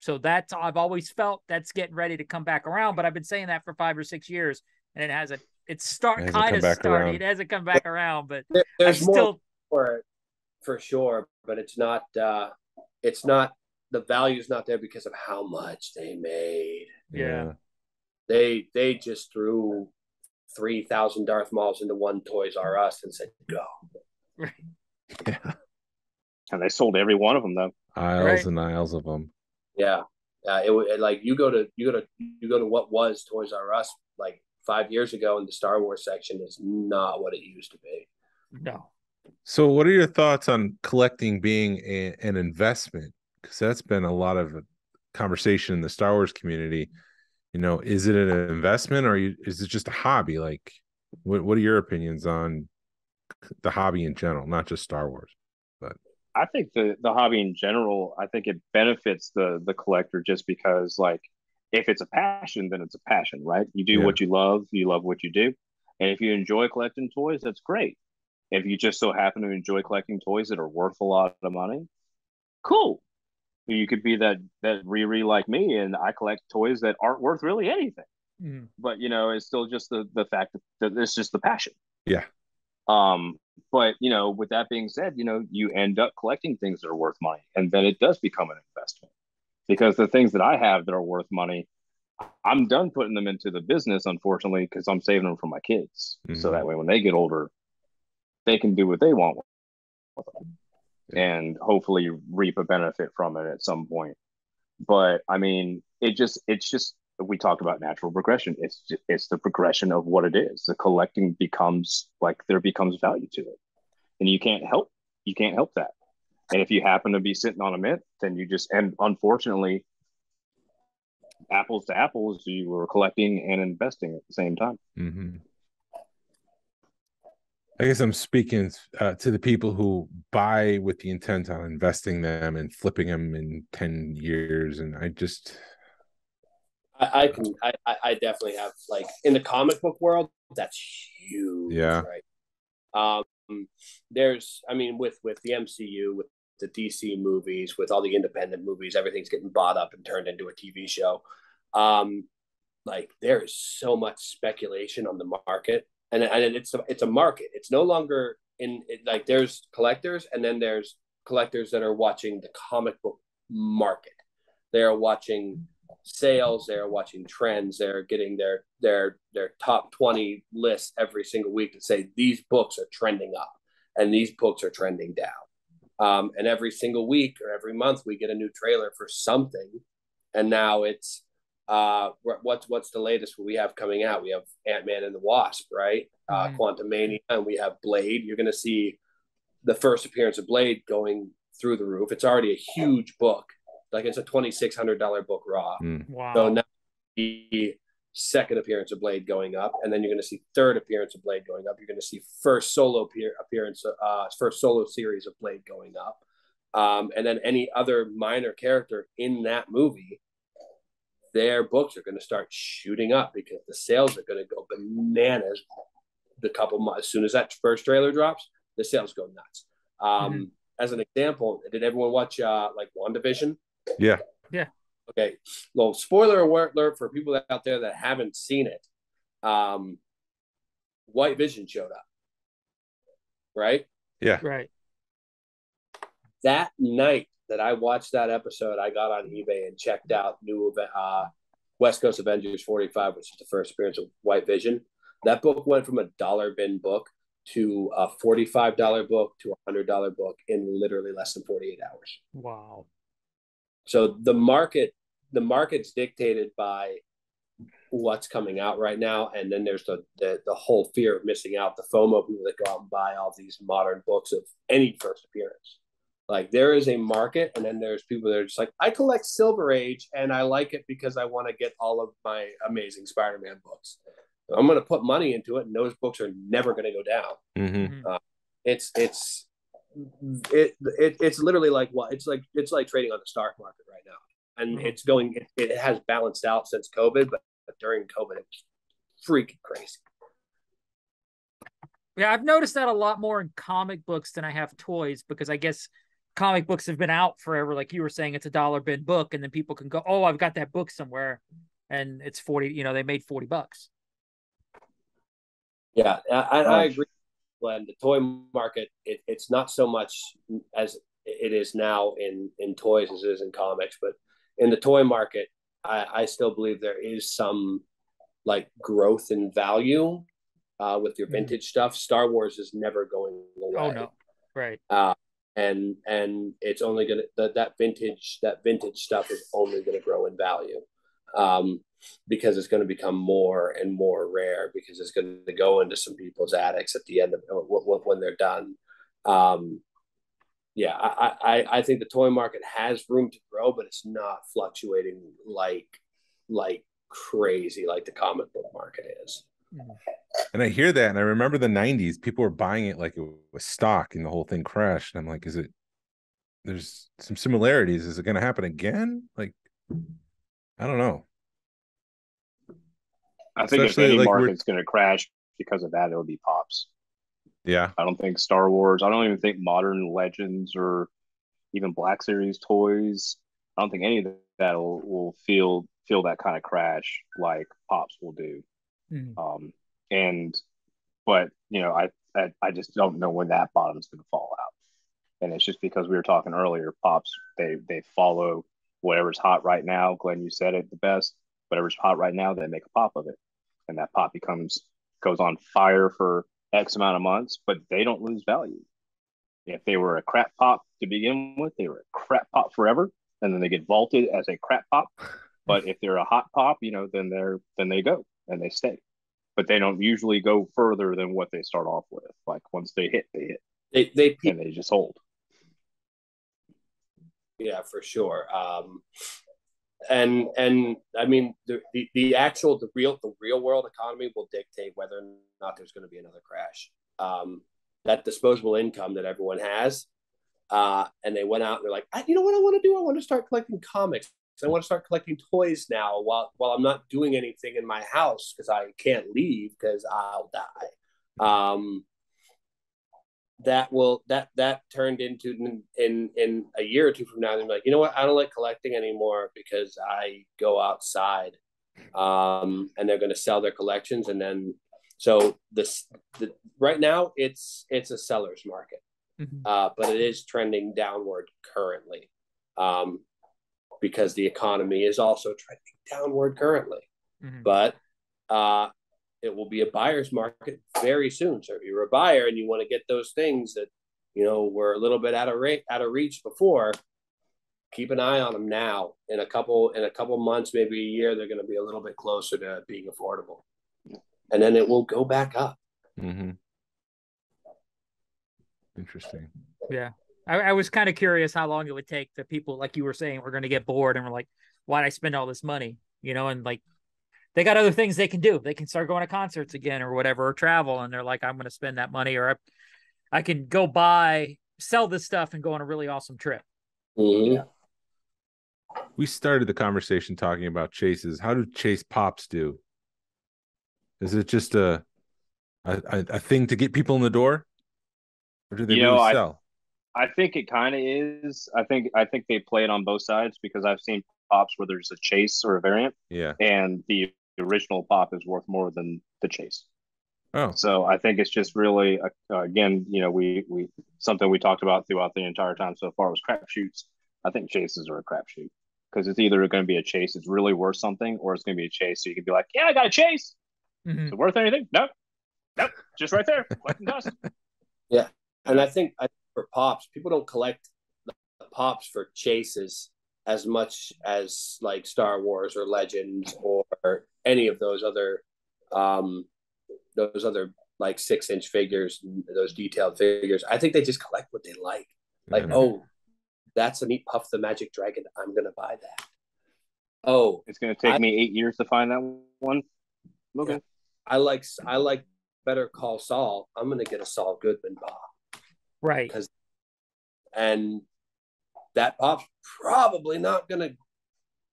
C: So I've always felt that's getting ready to come back around, but I've been saying that for 5 or 6 years and it hasn't started. It hasn't come back around, but
E: there's more for it for sure, but it's not the value's not there because of how much they made.
C: Yeah.
E: They just threw 3,000 Darth Mauls into one Toys R Us and said, go.
C: Right.
F: Yeah.
D: And they sold every one of them though.
F: Aisles and aisles of them.
E: Yeah. It like you go to what was Toys R Us like 5 years ago, and the Star Wars section is not what it used to be.
C: No.
F: So what are your thoughts on collecting being an investment? Because that's been a lot of conversation in the Star Wars community. You know, is it an investment or is it just a hobby? Like, what are your opinions on the hobby in general, not just Star Wars? But
D: I think the hobby in general, I think it benefits the collector just because, like, if it's a passion, then it's a passion, right? You do what you love what you do. And if you enjoy collecting toys, that's great. If you just so happen to enjoy collecting toys that are worth a lot of money, cool. You could be that Riri like me, and I collect toys that aren't worth really anything.
C: Mm.
D: But you know, it's still just the fact that it's just the passion.
F: yeah.
D: But you know, with that being said, you know, you end up collecting things that are worth money, and then it does become an investment. Because the things that I have that are worth money, I'm done putting them into the business, unfortunately, because I'm saving them for my kids. Mm-hmm. So that way, when they get older, they can do what they want with them. And hopefully reap a benefit from it at some point. But I mean, it's just we talked about natural progression. It's the progression of what it is. The collecting becomes like there becomes value to it, and you can't help that. And if you happen to be sitting on a mint, then you just, and unfortunately, apples to apples, you were collecting and investing at the same time.
F: Mm-hmm. I guess I'm speaking to the people who buy with the intent on investing them and flipping them in 10 years. And I
E: definitely have, like, in the comic book world, that's huge.
F: Yeah.
E: Right. With the MCU, with the DC movies, with all the independent movies, everything's getting bought up and turned into a TV show. Like, there is so much speculation on the market. And it's a market. It's no longer like there's collectors, and then there's collectors that are watching the comic book market. They are watching sales. They are watching trends. They're getting their top 20 lists every single week to say these books are trending up and these books are trending down. And every single week or every month we get a new trailer for something. And now it's what's the latest we have coming out? We have Ant-Man and the Wasp, right? Quantumania, and we have Blade. You're going to see the first appearance of Blade going through the roof. It's already a huge book. Like, it's a $2,600 book raw.
C: Wow.
E: So now the second appearance of Blade going up, and then you're going to see third appearance of Blade going up. You're going to see first solo series of Blade going up. And then any other minor character in that movie, their books are going to start shooting up because the sales are going to go bananas. As soon as that first trailer drops, the sales go nuts. As an example, did everyone watch like WandaVision?
F: Yeah.
E: Okay. Well, spoiler alert for people out there that haven't seen it. White Vision showed up. Right?
F: Yeah.
C: Right.
E: That night that I watched that episode, I got on eBay and checked out West Coast Avengers 45, which is the first appearance of White Vision. That book went from a dollar bin book to a $45 book to a $100 book in literally less than 48 hours.
C: Wow.
E: So the market's dictated by what's coming out right now, and then there's the whole fear of missing out, the FOMO, people that go out and buy all these modern books of any first appearance. Like, there is a market, and then there's people that are just like, I collect Silver Age and I like it because I want to get all of my Amazing Spider-Man books. I'm going to put money into it, and those books are never going to go down.
F: Mm-hmm.
E: It's literally like what it's like trading on the stock market right now, and it has balanced out since COVID, but during COVID it was freaking crazy.
C: Yeah, I've noticed that a lot more in comic books than I have toys, because I guess comic books have been out forever. Like you were saying, it's a dollar bin book, and then people can go, oh, I've got that book somewhere, and it's 40, they made $40.
E: Yeah, I agree, Glenn. The toy market, it's not so much as it is now in toys as it is in comics, but in the toy market, I still believe there is some like growth in value with your vintage stuff. Star Wars is never going away.
C: Oh no, right.
E: And it's only gonna that vintage stuff is only gonna grow in value. Because it's going to become more and more rare, because it's going to go into some people's attics at the end of when they're done. Yeah, I think the toy market has room to grow, but it's not fluctuating like crazy like the comic book market is.
F: And I hear that, and I remember the 90s, people were buying it like it was stock, and the whole thing crashed. And I'm like, there's some similarities. Is it going to happen again? Like, I don't know.
D: I think if any market's going to crash because of that, it'll be Pops.
F: Yeah.
D: I don't think Star Wars. I don't even think modern Legends or even Black Series toys. I don't think any of that will feel that kind of crash like Pops will do. But I just don't know when that bottom's going to fall out. And it's just because we were talking earlier, Pops, they follow whatever's hot right now. Glenn, you said it the best. Whatever's hot right now, they make a pop of it, and that pop goes on fire for X amount of months, but they don't lose value. If they were a crap pop to begin with, they were a crap pop forever, and then they get vaulted as a crap pop. But if they're a hot pop, then they go and they stay, but they don't usually go further than what they start off with. Like once they hit, they just hold.
E: Yeah, for sure. And I mean the real world economy will dictate whether or not there's going to be another crash. That disposable income that everyone has, and they went out and they're like, you know what I want to do? I want to start collecting comics. I want to start collecting toys now while I'm not doing anything in my house because I can't leave because I'll die. That turned into in a year or two from now, they're like, you know what, I don't like collecting anymore because I go outside, and they're going to sell their collections. And then so right now it's a seller's market, but it is trending downward currently, because the economy is also trending downward currently. But it will be a buyer's market very soon. So if you're a buyer and you want to get those things that, were a little bit out of reach before, keep an eye on them now. In a couple months, maybe a year, they're going to be a little bit closer to being affordable. And then it will go back up.
F: Interesting.
C: Yeah. I was kind of curious how long it would take the people, like you were saying, we're going to get bored and we're like, why'd I spend all this money? And like, they got other things they can do. They can start going to concerts again or whatever, or travel. And they're like, I'm going to spend that money, or I can go sell this stuff and go on a really awesome trip.
E: Yeah.
F: We started the conversation talking about chases. How do chase pops do? Is it just a thing to get people in the door? Or do they really sell?
D: I think it kind of is. I think they play it on both sides, because I've seen pops where there's a chase or a variant.
F: Yeah.
D: And the original pop is worth more than the chase.
F: Oh.
D: So I think it's just really, again, we something we talked about throughout the entire time so far was crapshoots. I think chases are a crapshoot. because it's either going to be a chase that's really worth something, or it's going to be a chase so you can be like, yeah, I got a chase.
C: Mm-hmm.
D: Is it worth anything? Nope, just right there, collecting dust.
E: Yeah, and I think for pops, people don't collect the pops for chases as much as like Star Wars or Legends or any of those other like 6-inch figures, those detailed figures. I think they just collect what they like. Like, oh, that's a neat Puff the Magic Dragon. I'm gonna buy that. Oh,
D: it's gonna take me 8 years to find that one. Okay.
E: Yeah, I like Better Call Saul. I'm gonna get a Saul Goodman pop.
C: Right.
E: And that pop's probably not gonna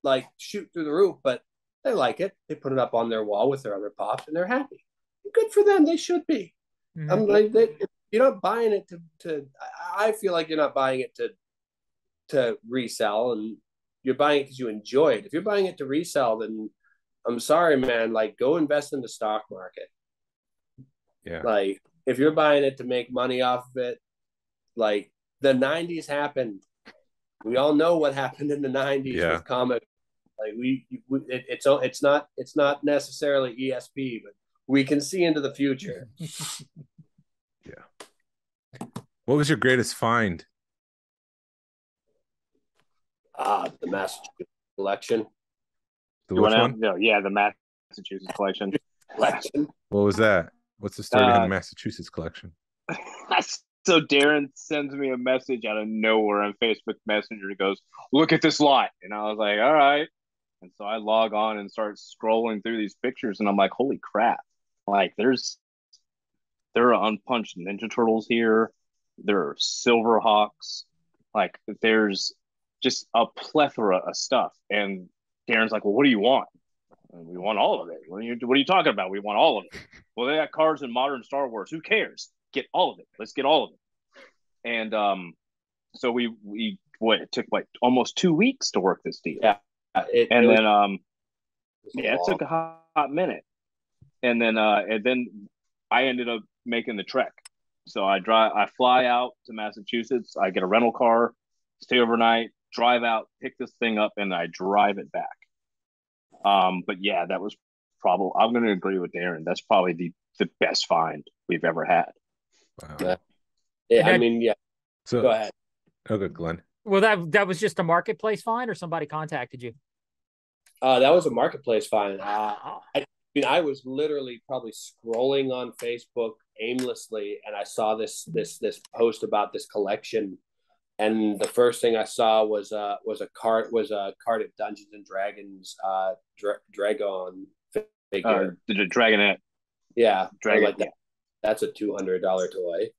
E: like shoot through the roof, but they like it. They put it up on their wall with their other pops, and they're happy. Good for them. They should be. Mm-hmm. I'm like, you're not buying it to. I feel like you're not buying it to resell, and you're buying it because you enjoy it. If you're buying it to resell, then I'm sorry, man. Like, go invest in the stock market.
F: Yeah.
E: Like, if you're buying it to make money off of it, like the '90s happened. We all know what happened in the '90s with comics. Like it's not necessarily ESP, but we can see into the future.
F: Yeah. What was your greatest find?
E: The Massachusetts collection.
F: The which one?
D: No, yeah, the Massachusetts collection.
F: What was that? What's the story behind the Massachusetts collection?
D: So Darren sends me a message out of nowhere on Facebook Messenger. He goes, "Look at this lot," and I was like, "All right." And so I log on and start scrolling through these pictures, and I'm like, "Holy crap!" Like, there are unpunched Ninja Turtles here. There are Silverhawks. Like, there's just a plethora of stuff. And Darren's like, "Well, what do you want?" And we want all of it. What are you talking about? We want all of it. Well, they got cars in modern Star Wars. Who cares? Get all of it. Let's get all of it. And so it took like almost 2 weeks to work this deal.
E: Yeah.
D: It took a hot minute. And then I ended up making the trek. So I fly out to Massachusetts. I get a rental car, stay overnight, drive out, pick this thing up, and I drive it back. But yeah, that was probably, I'm going to agree with Darren. That's probably the best find we've ever had.
F: Wow.
E: Yeah, I mean, yeah.
F: So
E: go ahead.
F: Okay, Glenn.
C: Well, that was just a marketplace find, or somebody contacted you?
E: That was a marketplace find. I was literally probably scrolling on Facebook aimlessly, and I saw this post about this collection, and the first thing I saw was a card at Dungeons and Dragons Dragon figure.
D: The Dragonette.
E: Yeah,
D: Dragon.
E: Like that. That's a $200 toy.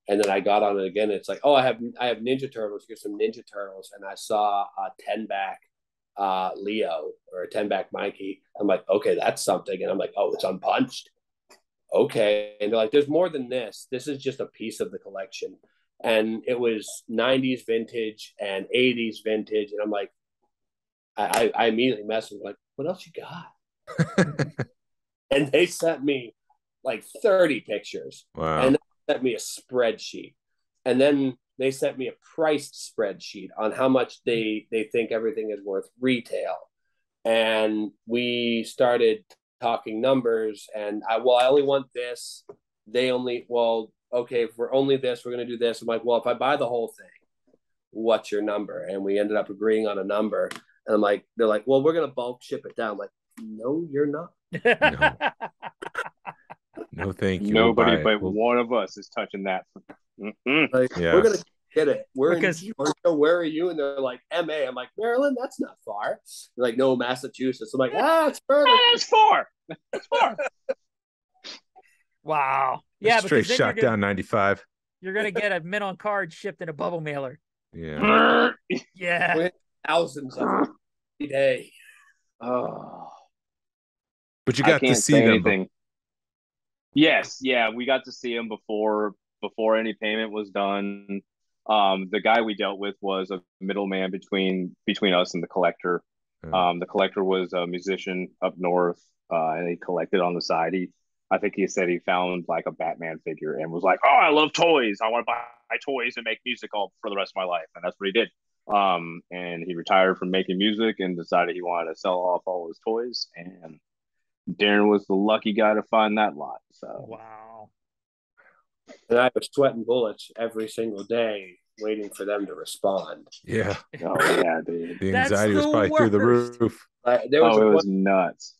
E: And then I got on it again. It's like, oh, I have Ninja Turtles. Here's some Ninja Turtles, and I saw a 10-back Leo or a 10-back Mikey. I'm like, okay, that's something. And I'm like, oh, it's unpunched. Okay. And they're like, there's more than this. This is just a piece of the collection. And it was 90s vintage and 80s vintage. And I'm like, I immediately messaged them, like, what else you got? And they sent me like 30 pictures.
F: Wow.
E: And they sent me a spreadsheet. And then they sent me a priced spreadsheet on how much they think everything is worth retail. And we started talking numbers, and I only want this. They only, well, okay, if we're only this, we're going to do this. I'm like, well, if I buy the whole thing, what's your number? And we ended up agreeing on a number. And I'm like, they're like, well, we're going to bulk ship it down. I'm like, no, you're not.
F: No, thank you.
D: Nobody but one of us is touching that.
E: Like, we're going to get it. We're in Georgia. Where are you? And they're like, MA. I'm like, Maryland, that's not far. They're like, no, Massachusetts. I'm like, it's further.
D: That's far. That's far.
C: Wow. Yeah,
F: straight shot down 95.
C: You're gonna get a mint on card shipped in a bubble mailer.
F: Yeah.
C: Yeah.
E: We thousands of them every day.
D: Oh.
F: But you got to see them.
D: Anything. Yes, yeah, we got to see him before any payment was done. The guy we dealt with was a middleman between us and the collector. The collector was a musician up north, and he collected on the side. I think he said he found like a Batman figure and was like, "Oh, I love toys. I want to buy toys and make music all for the rest of my life." And that's what he did. And he retired from making music and decided he wanted to sell off all his toys. And Darren was the lucky guy to find that lot. So
C: wow.
E: And I was sweating bullets every single day waiting for them to respond.
F: Yeah.
D: Oh yeah, dude.
F: The
C: That's
F: anxiety was
C: the
F: probably through the
C: worst.
F: roof.
E: There was
D: it
E: a
D: was
E: point,
D: nuts.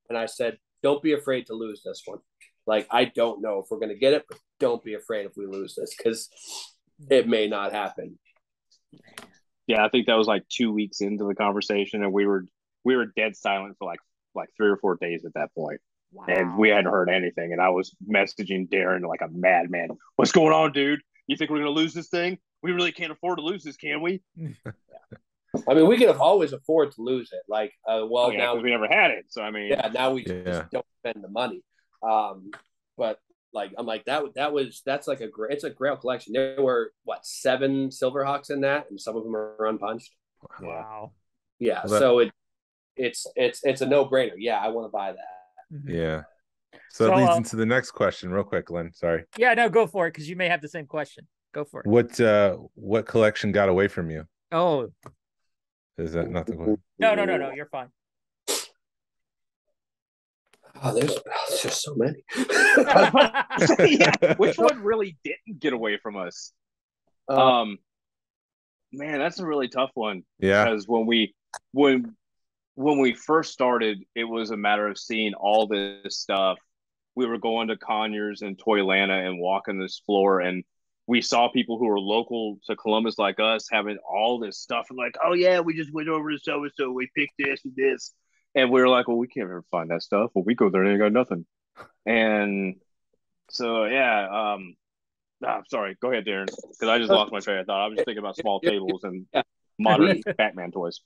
E: and I said, "Don't be afraid to lose this one. Like, I don't know if we're going to get it, but don't be afraid if we lose this, because it may not happen."
D: Yeah, I think that was like 2 weeks into the conversation, and we were dead silent for like 3 or 4 days at that point.
C: Wow.
D: And we hadn't heard anything. And I was messaging Darren like a madman. What's going on, dude? You think we're going to lose this thing? We really can't afford to lose this, can we?
E: I mean, we could have always afford to lose it. Like, now
D: because we never had it. So I mean,
E: now we just don't spend the money. But like, I'm like that's like it's a grail collection. There were 7 Silverhawks in that, and some of them are unpunched.
C: Wow.
E: Yeah. So it's a no brainer. Yeah, I want to buy that.
C: Mm-hmm.
F: Yeah. So it leads into the next question, real quick, Glenn. Sorry.
C: Yeah, no, go for it, because you may have the same question. Go for it.
F: What collection got away from you?
C: Oh,
F: is that not the question?
C: No. You're fine.
E: Oh, there's just so many.
D: Yeah, which one really didn't get away from us? Man, that's a really tough one.
F: Yeah.
D: Because when we first started, it was a matter of seeing all this stuff. We were going to Conyers and Toylanta and walking this floor, and we saw people who were local to Columbus like us having all this stuff. And like, oh yeah, we just went over to so-and-so, we picked this and this. And we were like, well, we can't ever find that stuff. Well, we go there and ain't got nothing. And so, yeah. Sorry. Go ahead, Darren, because I just lost my train of thought. I was just thinking about small tables and modern Batman toys.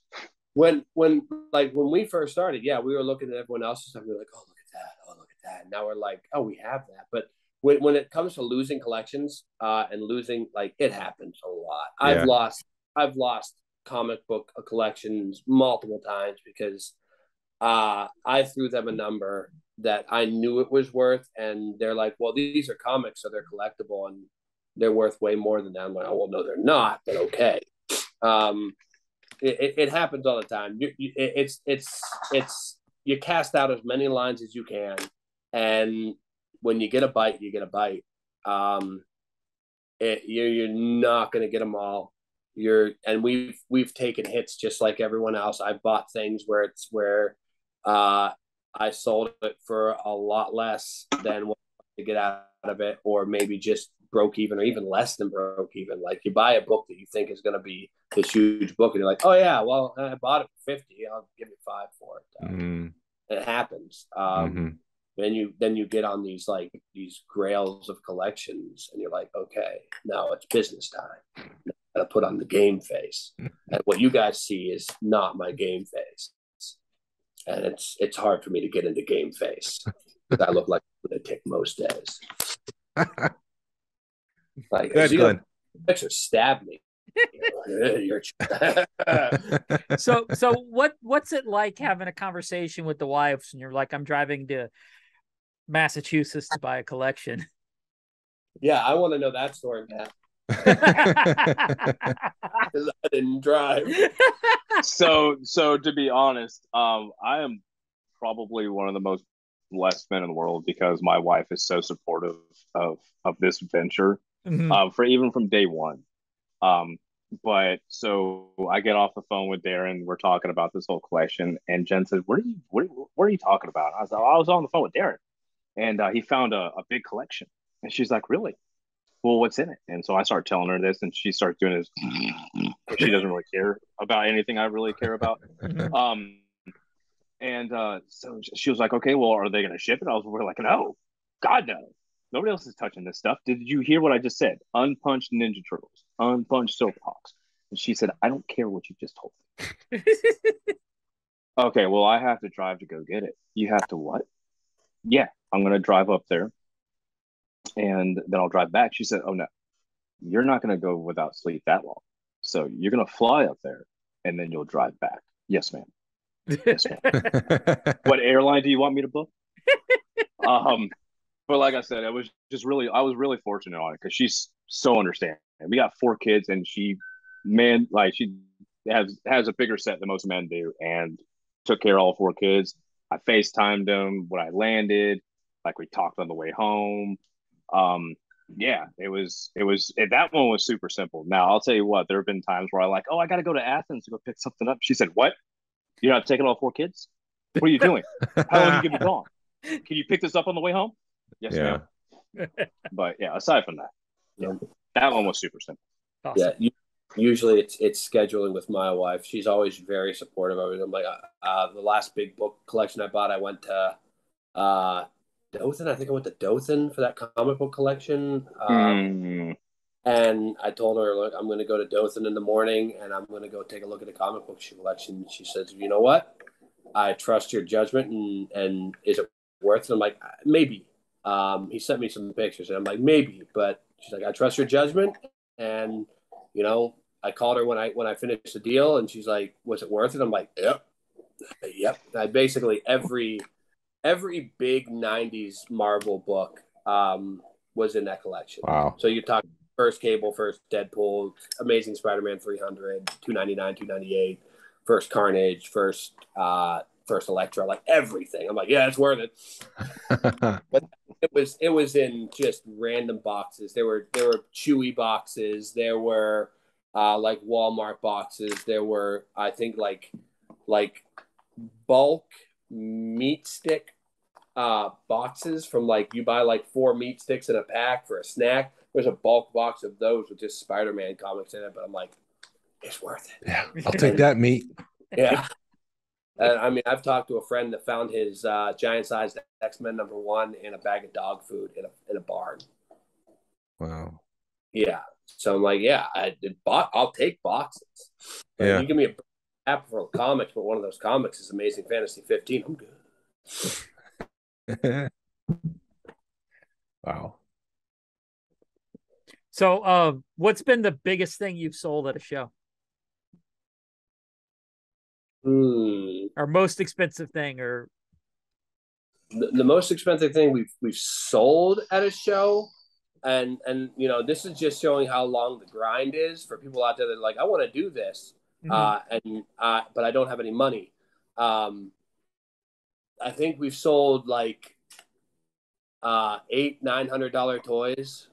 E: When we first started, we were looking at everyone else's stuff. We were like, oh, look at that. Oh, look at that. And now we're like, oh, we have that. But when it comes to losing collections and losing, like, it happens a lot.
F: Yeah.
E: I've lost comic book collections multiple times because I threw them a number that I knew it was worth, and they're like, well, these are comics, so they're collectible and they're worth way more than that. I'm like, oh, well, no, they're not, but okay. It happens all the time. You cast out as many lines as you can, and when you get a bite, you get a bite. You're not going to get them all. And we've taken hits just like everyone else. I've bought things where I sold it for a lot less than what to get out of it, or maybe just broke even, or even less than broke even. Like, you buy a book that you think is going to be this huge book, and you're like, oh yeah, well, I bought it for $50. I'll give you $5 for it. It happens. Then you get on these grails of collections, and you're like, okay, now it's business time. I gotta put on the game face, and what you guys see is not my game face, and it's hard for me to get into game face because I look like I'm gonna tick most days. Like,
F: Glenn.
E: Picture stab me.
C: So what's it like having a conversation with the wives, and you're like, I'm driving to Massachusetts to buy a collection?
E: Yeah, I want to know that story, Matt. Because I didn't drive.
D: So to be honest, I am probably one of the most blessed men in the world, because my wife is so supportive of this venture, for even from day one. But so I get off the phone with Darren. We're talking about this whole collection, and Jen said, "What are you talking about?" I was on the phone with Darren, and he found a big collection, and she's like, "Really? Well, what's in it?" And so I start telling her this, and she starts doing this. She doesn't really care about anything I really care about. So she was like, "Okay, well, are they going to ship it?" We're like, "No, God no. Nobody else is touching this stuff. Did you hear what I just said? Unpunched Ninja Turtles, unpunched Silverhawks." And she said, "I don't care what you just told me." Okay, well, I have to drive to go get it. You have to what? Yeah, I'm going to drive up there, and then I'll drive back. She said, "Oh, no, you're not going to go without sleep that long. So you're going to fly up there, and then you'll drive back." "Yes, ma'am." "Yes, ma'am." "What airline do you want me to book?" But like I said, I was really fortunate on it, because she's so understanding. We got 4 kids, and she has a bigger set than most men do, and took care of all 4 kids. I FaceTimed him when I landed, like we talked on the way home. Yeah, it was that one was super simple. Now I'll tell you what, there have been times where I like, oh, I got to go to Athens to go pick something up. She said, "What? You're not taking all 4 kids? What are you doing? How long are you gonna be gone? Can you pick this up on the way home?" Yes, ma'am. But yeah, aside from that, yeah, that one was super simple.
C: Awesome.
E: Yeah, usually it's scheduling with my wife. She's always very supportive of it. I'm like, the last big book collection I bought, I went to Dothan. I think I went to Dothan for that comic book collection. And I told her, look, I'm going to go to Dothan in the morning, and I'm going to go take a look at the comic book collection. She says, you know what? I trust your judgment, and is it worth it? I'm like, maybe. He sent me some pictures, and I'm like, maybe. But she's like, I trust your judgment, and I called her when I finished the deal, and she's like, was it worth it? I'm like, yep. I basically every big '90s Marvel book was in that collection.
F: Wow.
E: So you talk first Cable, first Deadpool, Amazing Spider-Man 300, 299, 298, first Carnage, first Electra, like everything. I'm like, yeah, it's worth it. But it was in just random boxes. There were Chewy boxes. There were like Walmart boxes. There were, I think, like bulk meat stick boxes from, like, you buy like 4 meat sticks in a pack for a snack. There's a bulk box of those with just Spider-Man comics in it, but I'm like, it's worth it.
F: Yeah, I'll take that meat.
E: Yeah. I mean, I've talked to a friend that found his giant-sized X-Men #1 in a bag of dog food in a barn.
F: Wow.
E: Yeah. So I'm like, yeah, I'll take boxes. But
F: Yeah.
E: you give me a app for comics, but one of those comics is Amazing Fantasy 15. I'm good.
F: Wow.
C: So, what's been the biggest thing you've sold at a show? Or most expensive thing, or
E: the most expensive thing we've sold at a show, and this is just showing how long the grind is for people out there that are like, I want to do this, but I don't have any money. I think we've sold like $800-900 toys,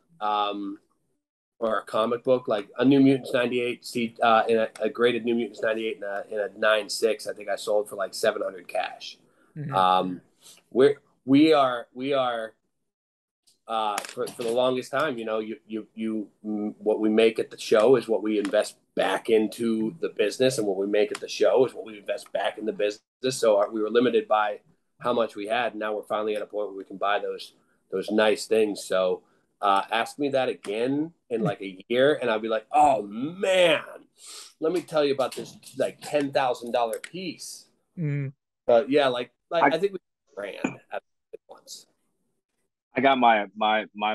E: or a comic book, like a New Mutants 98 in a graded New Mutants 98 in a 9.6. I think I sold for like $700 cash. We are for the longest time, you what we make at the show is what we invest back into the business, and what we make at the show is what we invest back in the business. So we were limited by how much we had, and now we're finally at a point where we can buy those nice things. So ask me that again in like a year, and I'll be like, oh man, let me tell you about this like $10,000 piece. But yeah, I think we ran at once.
D: I got my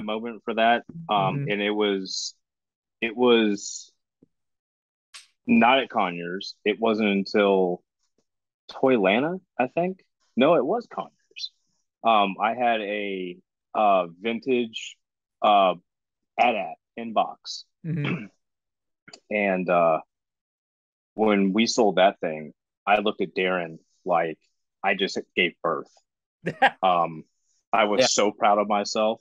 D: moment for that, and it was not at Conyers. It wasn't until Toylanta, I think. No, it was Conyers. I had a vintage AT-AT inbox, and when we sold that thing, I looked at Darren like I just gave birth. I was so proud of myself.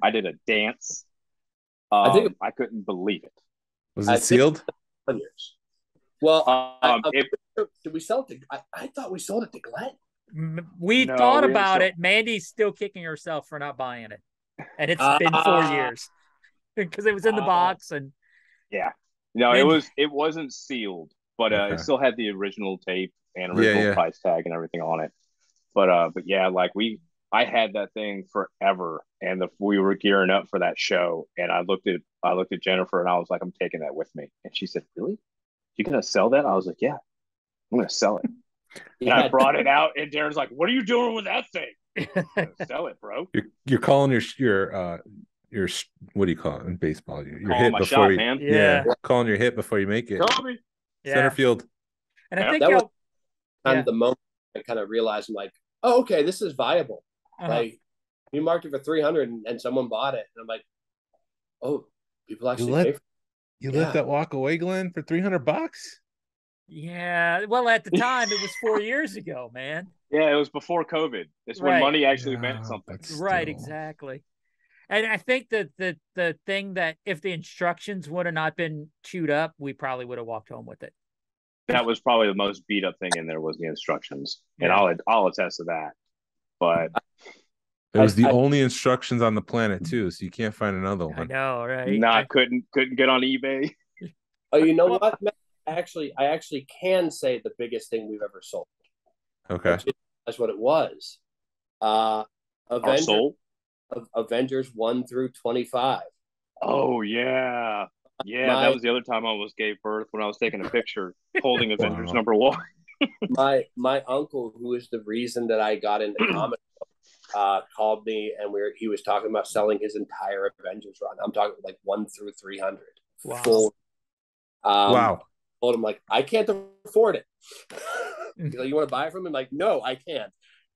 D: I did a dance. I couldn't believe it.
F: Was it sealed?
E: Well, did we sell it to? I thought we sold it to Glen.
C: We thought about it. Mandy's still kicking herself for not buying it, and it's been 4 years because it was in the box. And
D: it wasn't sealed, but it still had the original tape and original price tag and everything on it. But yeah, like I had that thing forever, and we were gearing up for that show, and I looked at Jennifer, and I was like, I'm taking that with me, and she said, really? You're gonna sell that? I was like, yeah, I'm gonna sell it. And I brought it out, and Darren's like, what are you doing with that thing? Sell it, bro.
F: You're calling your what do you call it in baseball? Your hit before
D: shot, man.
F: Yeah, calling your hit before you make it.
D: Kobe.
F: Center field.
C: And I think
E: that was kind of the moment I kind of realized, I'm like, oh, okay, this is viable. Like, you marked it for 300 and someone bought it, and I'm like, oh, people actually pay for it.
F: You let that walk away, Glenn, for $300?
C: Yeah. Well, at the time, it was 4 years ago, man.
D: Yeah, it was before COVID. It's when
C: Right.
D: money actually meant something.
C: Right, exactly. And I think that the thing that if the instructions would have not been chewed up, we probably would have walked home with it.
D: That was probably the most beat up thing in there was the instructions, and
C: Yeah.
D: I'll attest to that. But
F: it was the only instructions on the planet too, so you can't find another one.
C: I know, right?
D: couldn't get on eBay.
E: Oh, you know what? I actually can say the biggest thing we've ever sold.
F: Okay,
E: That's what it was. Avengers 1 through 25.
D: Oh yeah. Yeah, that was the other time I almost gave birth when I was taking a picture holding Avengers number 1.
E: My uncle, who is the reason that I got into comics, called me, and he was talking about selling his entire Avengers run. I'm talking like 1 through 300.
C: Wow.
E: Full.
F: Wow.
E: Told him like I can't afford it. He's like, you want to buy it from him? Like, no, I can't.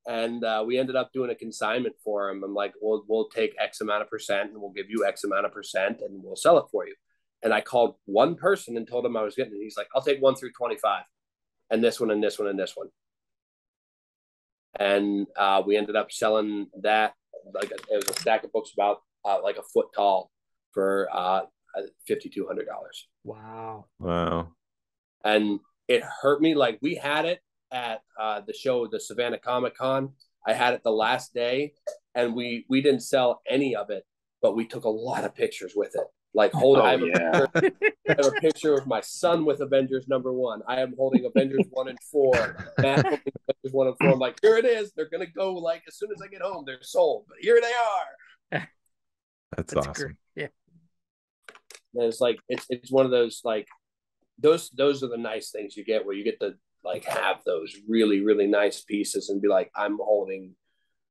E: And we ended up doing a consignment for him. I'm like, we'll take X amount of percent, and we'll give you X amount of percent, and we'll sell it for you. And I called one person and told him I was getting it. He's like, I'll take 1 through 25, and this one, and this one, and this one. And we ended up selling that. Like it was a stack of books about like a foot tall for $5,200.
C: Wow.
E: And it hurt me. Like we had it at the show, the Savannah Comic Con. I had it the last day, and we didn't sell any of it, but we took a lot of pictures with it. Like I have a picture of my son with Avengers number 1. I am holding Avengers 1 and 4. Matt holding Avengers 1 and 4. I'm like, here it is. They're gonna go like as soon as I get home. They're sold, but here they are.
F: That's awesome.
C: Great. Yeah.
E: And it's like it's one of those like those are the nice things you get, where you get to like have those really, really nice pieces and be like, I'm holding,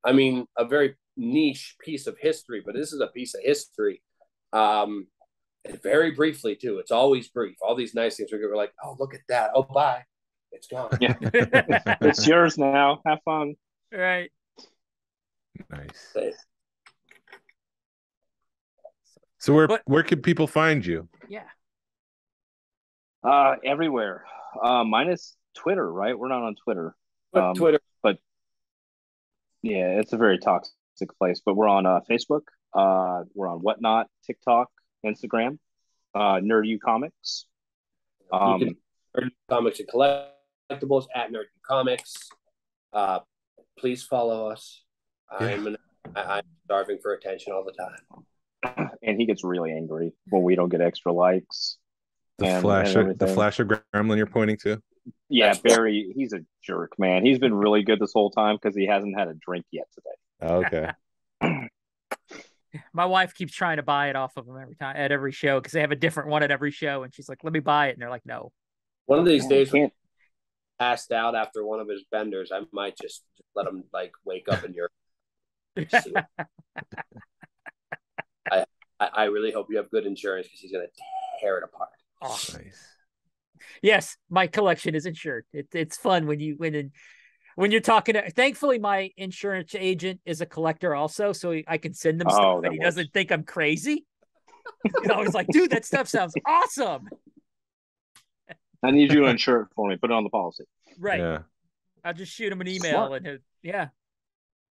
E: I mean, a very niche piece of history, but this is a piece of history. Very briefly too. It's always brief. All these nice things we're like, oh, look at that. Oh, bye. It's gone.
D: Yeah. It's yours now. Have fun.
C: Right.
F: Nice. So where can people find you?
C: Yeah.
D: Everywhere. Minus Twitter, right? We're not on Twitter.
E: Twitter.
D: But yeah, it's a very toxic place. But we're on Facebook. We're on Whatnot, TikTok, Instagram, Nerdy Comics.
E: Nerdy Comics and Collectables at Nerdy Comics. Please follow us. I'm starving for attention all the time.
D: And he gets really angry when we don't get extra likes.
F: The flash of gremlin you're pointing to?
D: Yeah, Barry, he's a jerk, man. He's been really good this whole time because he hasn't had a drink yet today.
F: Okay.
C: My wife keeps trying to buy it off of them at every show because they have a different one at every show, and she's like, "Let me buy it," and they're like, "No."
E: One of these days, when passed out after one of his benders, I might just let him like wake up in your. I really hope you have good insurance because he's gonna tear it apart.
C: Oh, nice. Yes, my collection is insured. It's fun when you're talking to. Thankfully, my insurance agent is a collector also, so I can send him stuff, and he doesn't think I'm crazy. He's always like, "Dude, that stuff sounds awesome."
D: I need you to insure it for me. Put it on the policy.
C: Right.
F: Yeah.
C: I'll just shoot him an email
D: Smart.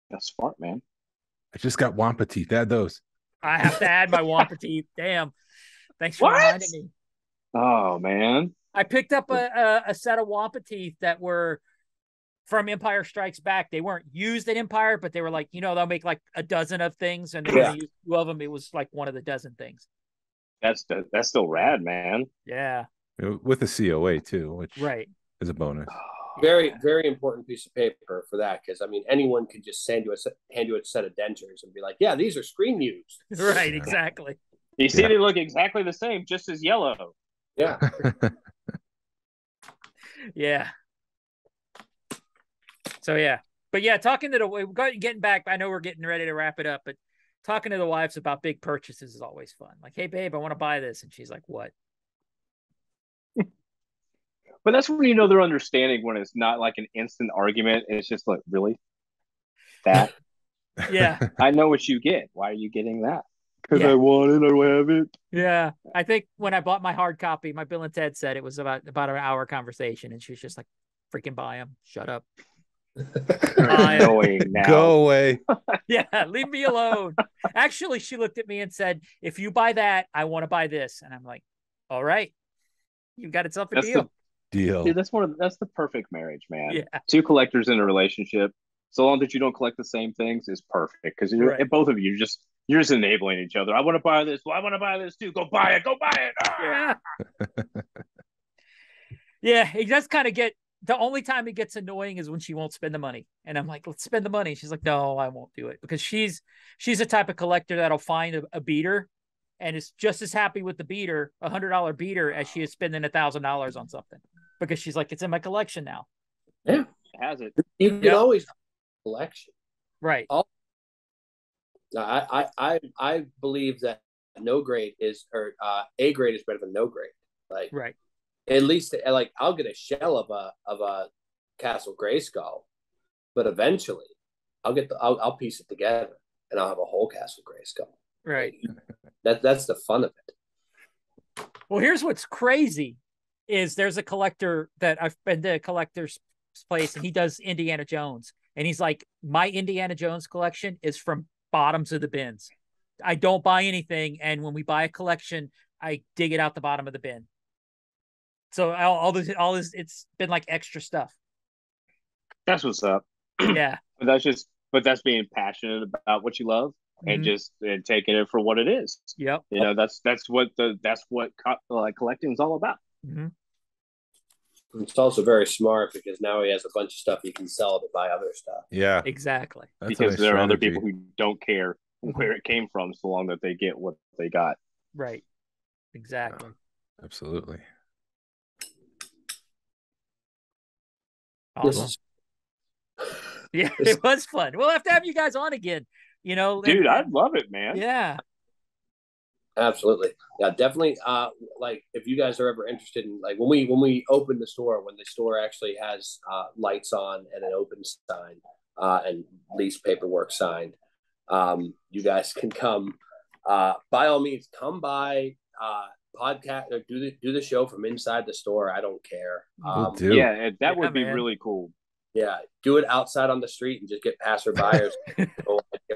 C: That's
D: smart, man.
F: I just got Wampa teeth. Add those.
C: I have to add my Wampa teeth. Damn. Thanks for reminding me.
D: Oh man.
C: I picked up a set of Wampa teeth that were from Empire Strikes Back. They weren't used at Empire, but they were like, they'll make like a dozen of things, and they're use 2 of them. It was like one of the dozen things.
D: That's still rad, man.
C: Yeah.
F: With a COA too, which is a bonus.
E: Very, very important piece of paper for that, because I mean, anyone can just hand you a set of dentures and be like, "Yeah, these are screen used."
C: Right, exactly.
D: You see, they look exactly the same, just as yellow.
E: Yeah.
C: Yeah. So yeah, but yeah, getting back. I know we're getting ready to wrap it up, but talking to the wives about big purchases is always fun. Like, "Hey, babe, I want to buy this," and she's like, "What?"
D: But that's when they're understanding, when it's not like an instant argument. It's just like, really? That?
C: Yeah.
D: I know what you get. Why are you getting that? Because I want it, I don't have it.
C: Yeah. I think when I bought my hard copy, my Bill and Ted said it was about an hour conversation, and she was just like, freaking buy them. Shut up.
D: Annoying now.
F: Go away.
C: Yeah, leave me alone. Actually, she looked at me and said, if you buy that, I want to buy this. And I'm like, all right, you got yourself a deal.
F: Deal.
D: Dude, that's the perfect marriage, man.
C: Yeah.
D: Two collectors in a relationship, so long that you don't collect the same things, is perfect, because both of you you're just enabling each other. I want to buy this. Well, I want to buy this too. Go buy it. Go buy it.
C: Yeah. Yeah, it does kind of get. The only time it gets annoying is when she won't spend the money. And I'm like, let's spend the money. She's like, no, I won't do it. Because she's the type of collector that'll find a beater and is just as happy with the beater, $100 beater, as she is spending $1,000 on something. Because she's like, it's in my collection now.
E: Yeah.
D: It has it.
E: You can always have a collection.
C: Right.
E: I believe that no grade is, or A grade is better than no grade. Like,
C: right.
E: At least, like, I'll get a shell of a Castle Grayskull, but eventually I'll piece it together and I'll have a whole Castle Grayskull.
C: Right.
E: That's the fun of it.
C: Well, here's what's crazy is there's a collector that I've been to a collector's place, and he does Indiana Jones. And he's like, my Indiana Jones collection is from bottoms of the bins. I don't buy anything. And when we buy a collection, I dig it out the bottom of the bin. So all this, it's been like extra stuff.
D: That's what's up.
C: Yeah.
D: But that's being passionate about what you love, and just taking it for what it is.
C: Yep.
D: You know, that's what collecting is all about.
C: Mm-hmm.
E: It's also very smart because now he has a bunch of stuff he can sell to buy other stuff.
F: Yeah,
C: exactly.
F: That's
D: because
F: nice
D: there are other
F: strategy.
D: people who don't care where it came from, so long that they get what they got.
C: Right. Exactly.
F: Absolutely.
C: Awesome. Yeah, it was fun. We'll have to have you guys on again. You know,
D: dude, I'd love it, man.
C: Yeah.
E: Absolutely. Yeah, definitely. Like, if you guys are ever interested in, like, when we open the store, when the store actually has lights on and an open sign and lease paperwork signed, you guys can come. By all means, come by, podcast, or do the show from inside the store. I don't care.
D: Yeah, that would be really cool.
E: Yeah, do it outside on the street and just get passerbyers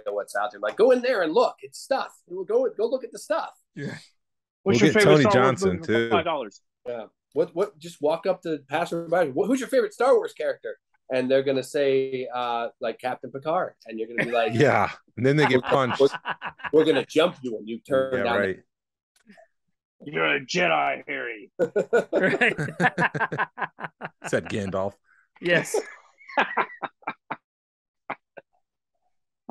E: know what's out there. Like, go in there and look. It's stuff. Go look at the stuff.
C: Yeah.
D: What's
F: We'll
D: your
F: get
D: favorite
F: Tony
D: Star
F: Johnson,
D: Wars movie for
F: too.
D: $5?
E: Yeah. What? Just walk up to passerby. Who's your favorite Star Wars character? And they're gonna say like Captain Picard, and you're gonna be like,
F: yeah. And then they get punched.
E: We're gonna jump you when you turn down.
F: Right.
D: You're a Jedi, Harry.
C: Right.
F: Said Gandalf.
C: Yes.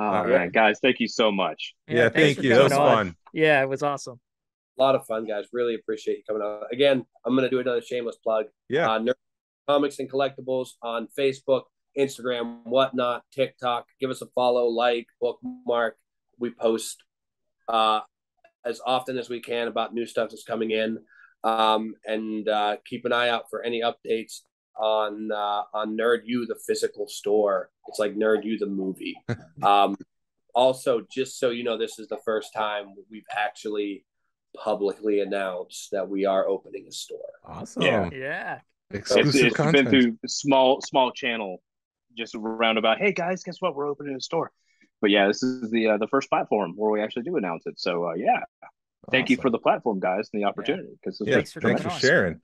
D: Oh, man, guys, thank you so much.
F: Yeah,
C: thanks
F: thank
C: for
F: you. That was
C: coming on.
F: fun.
C: Yeah, it was awesome.
E: A lot of fun, guys. Really appreciate you coming on. Again, I'm gonna do another shameless plug.
F: Yeah.
E: Nerd Comics and Collectibles on Facebook, Instagram, whatnot, TikTok. Give us a follow, like, bookmark. We post as often as we can about new stuff that's coming in, and keep an eye out for any updates on Nerd U, the physical store. It's like Nerd U, the movie. Also, just so you know, this is the first time we've actually publicly announced that we are opening a store.
F: Awesome.
C: Yeah.
F: Exclusive
D: It's
F: content.
D: been through small channel, just around about, hey guys, guess what? We're opening a store. But yeah, this is the first platform where we actually do announce it. So yeah, thank you for the platform, guys, and the opportunity. Because
C: Thanks for
F: sharing.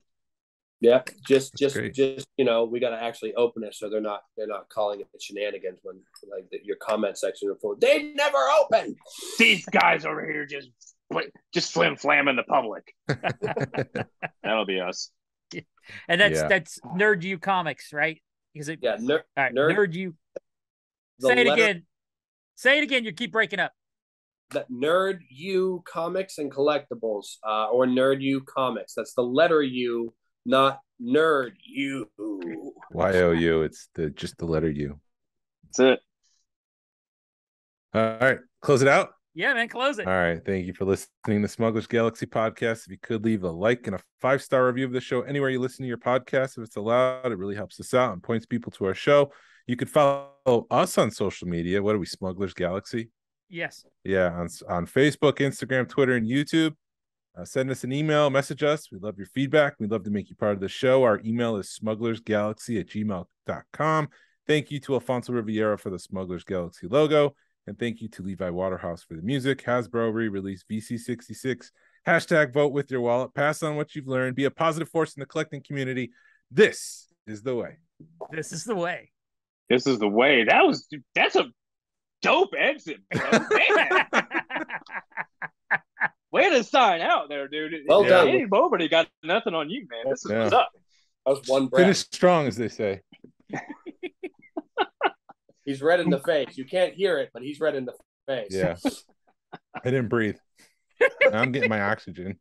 E: Yeah, just
F: great.
E: you know, we got to actually open it so they're not calling it shenanigans when like your comment section are full. They never open.
D: These guys over here just flim flam in the public. That'll be us.
C: And that's Nerd U Comics, right? Is it?
E: Yeah,
C: all right, Nerd U. Say it again. Say it again. You keep breaking up.
E: That Nerd U Comics and Collectibles, or Nerd U Comics. That's the letter U, not Nerd U.
F: YOU. It's just the letter U.
D: That's it.
F: All right. Close it out.
C: Yeah, man. Close it.
F: All right. Thank you for listening to Smuggler's Galaxy podcast. If you could leave a like and a 5-star review of the show anywhere you listen to your podcast, if it's allowed, it really helps us out and points people to our show. You could follow us on social media. What are we, Smuggler's Galaxy?
C: Yes.
F: Yeah, on Facebook, Instagram, Twitter, and YouTube. Send us an email, message us. We love your feedback. We'd love to make you part of the show. Our email is smugglersgalaxy@gmail.com. Thank you to Alfonso Riviera for the Smugglers Galaxy logo. And thank you to Levi Waterhouse for the music. Hasbro re-released VC66. Hashtag vote with your wallet. Pass on what you've learned. Be a positive force in the collecting community. This is the way.
C: This is the way.
D: This is the way. That's a dope exit, bro. Man. Way to sign out there, dude.
E: Well done.
D: Andy Boberty got nothing on you, man. This is what's up.
E: That was one breath.
F: Finish strong, as they say.
E: He's red in the face. You can't hear it, but he's red in the face.
F: Yeah. I didn't breathe. I'm getting my oxygen.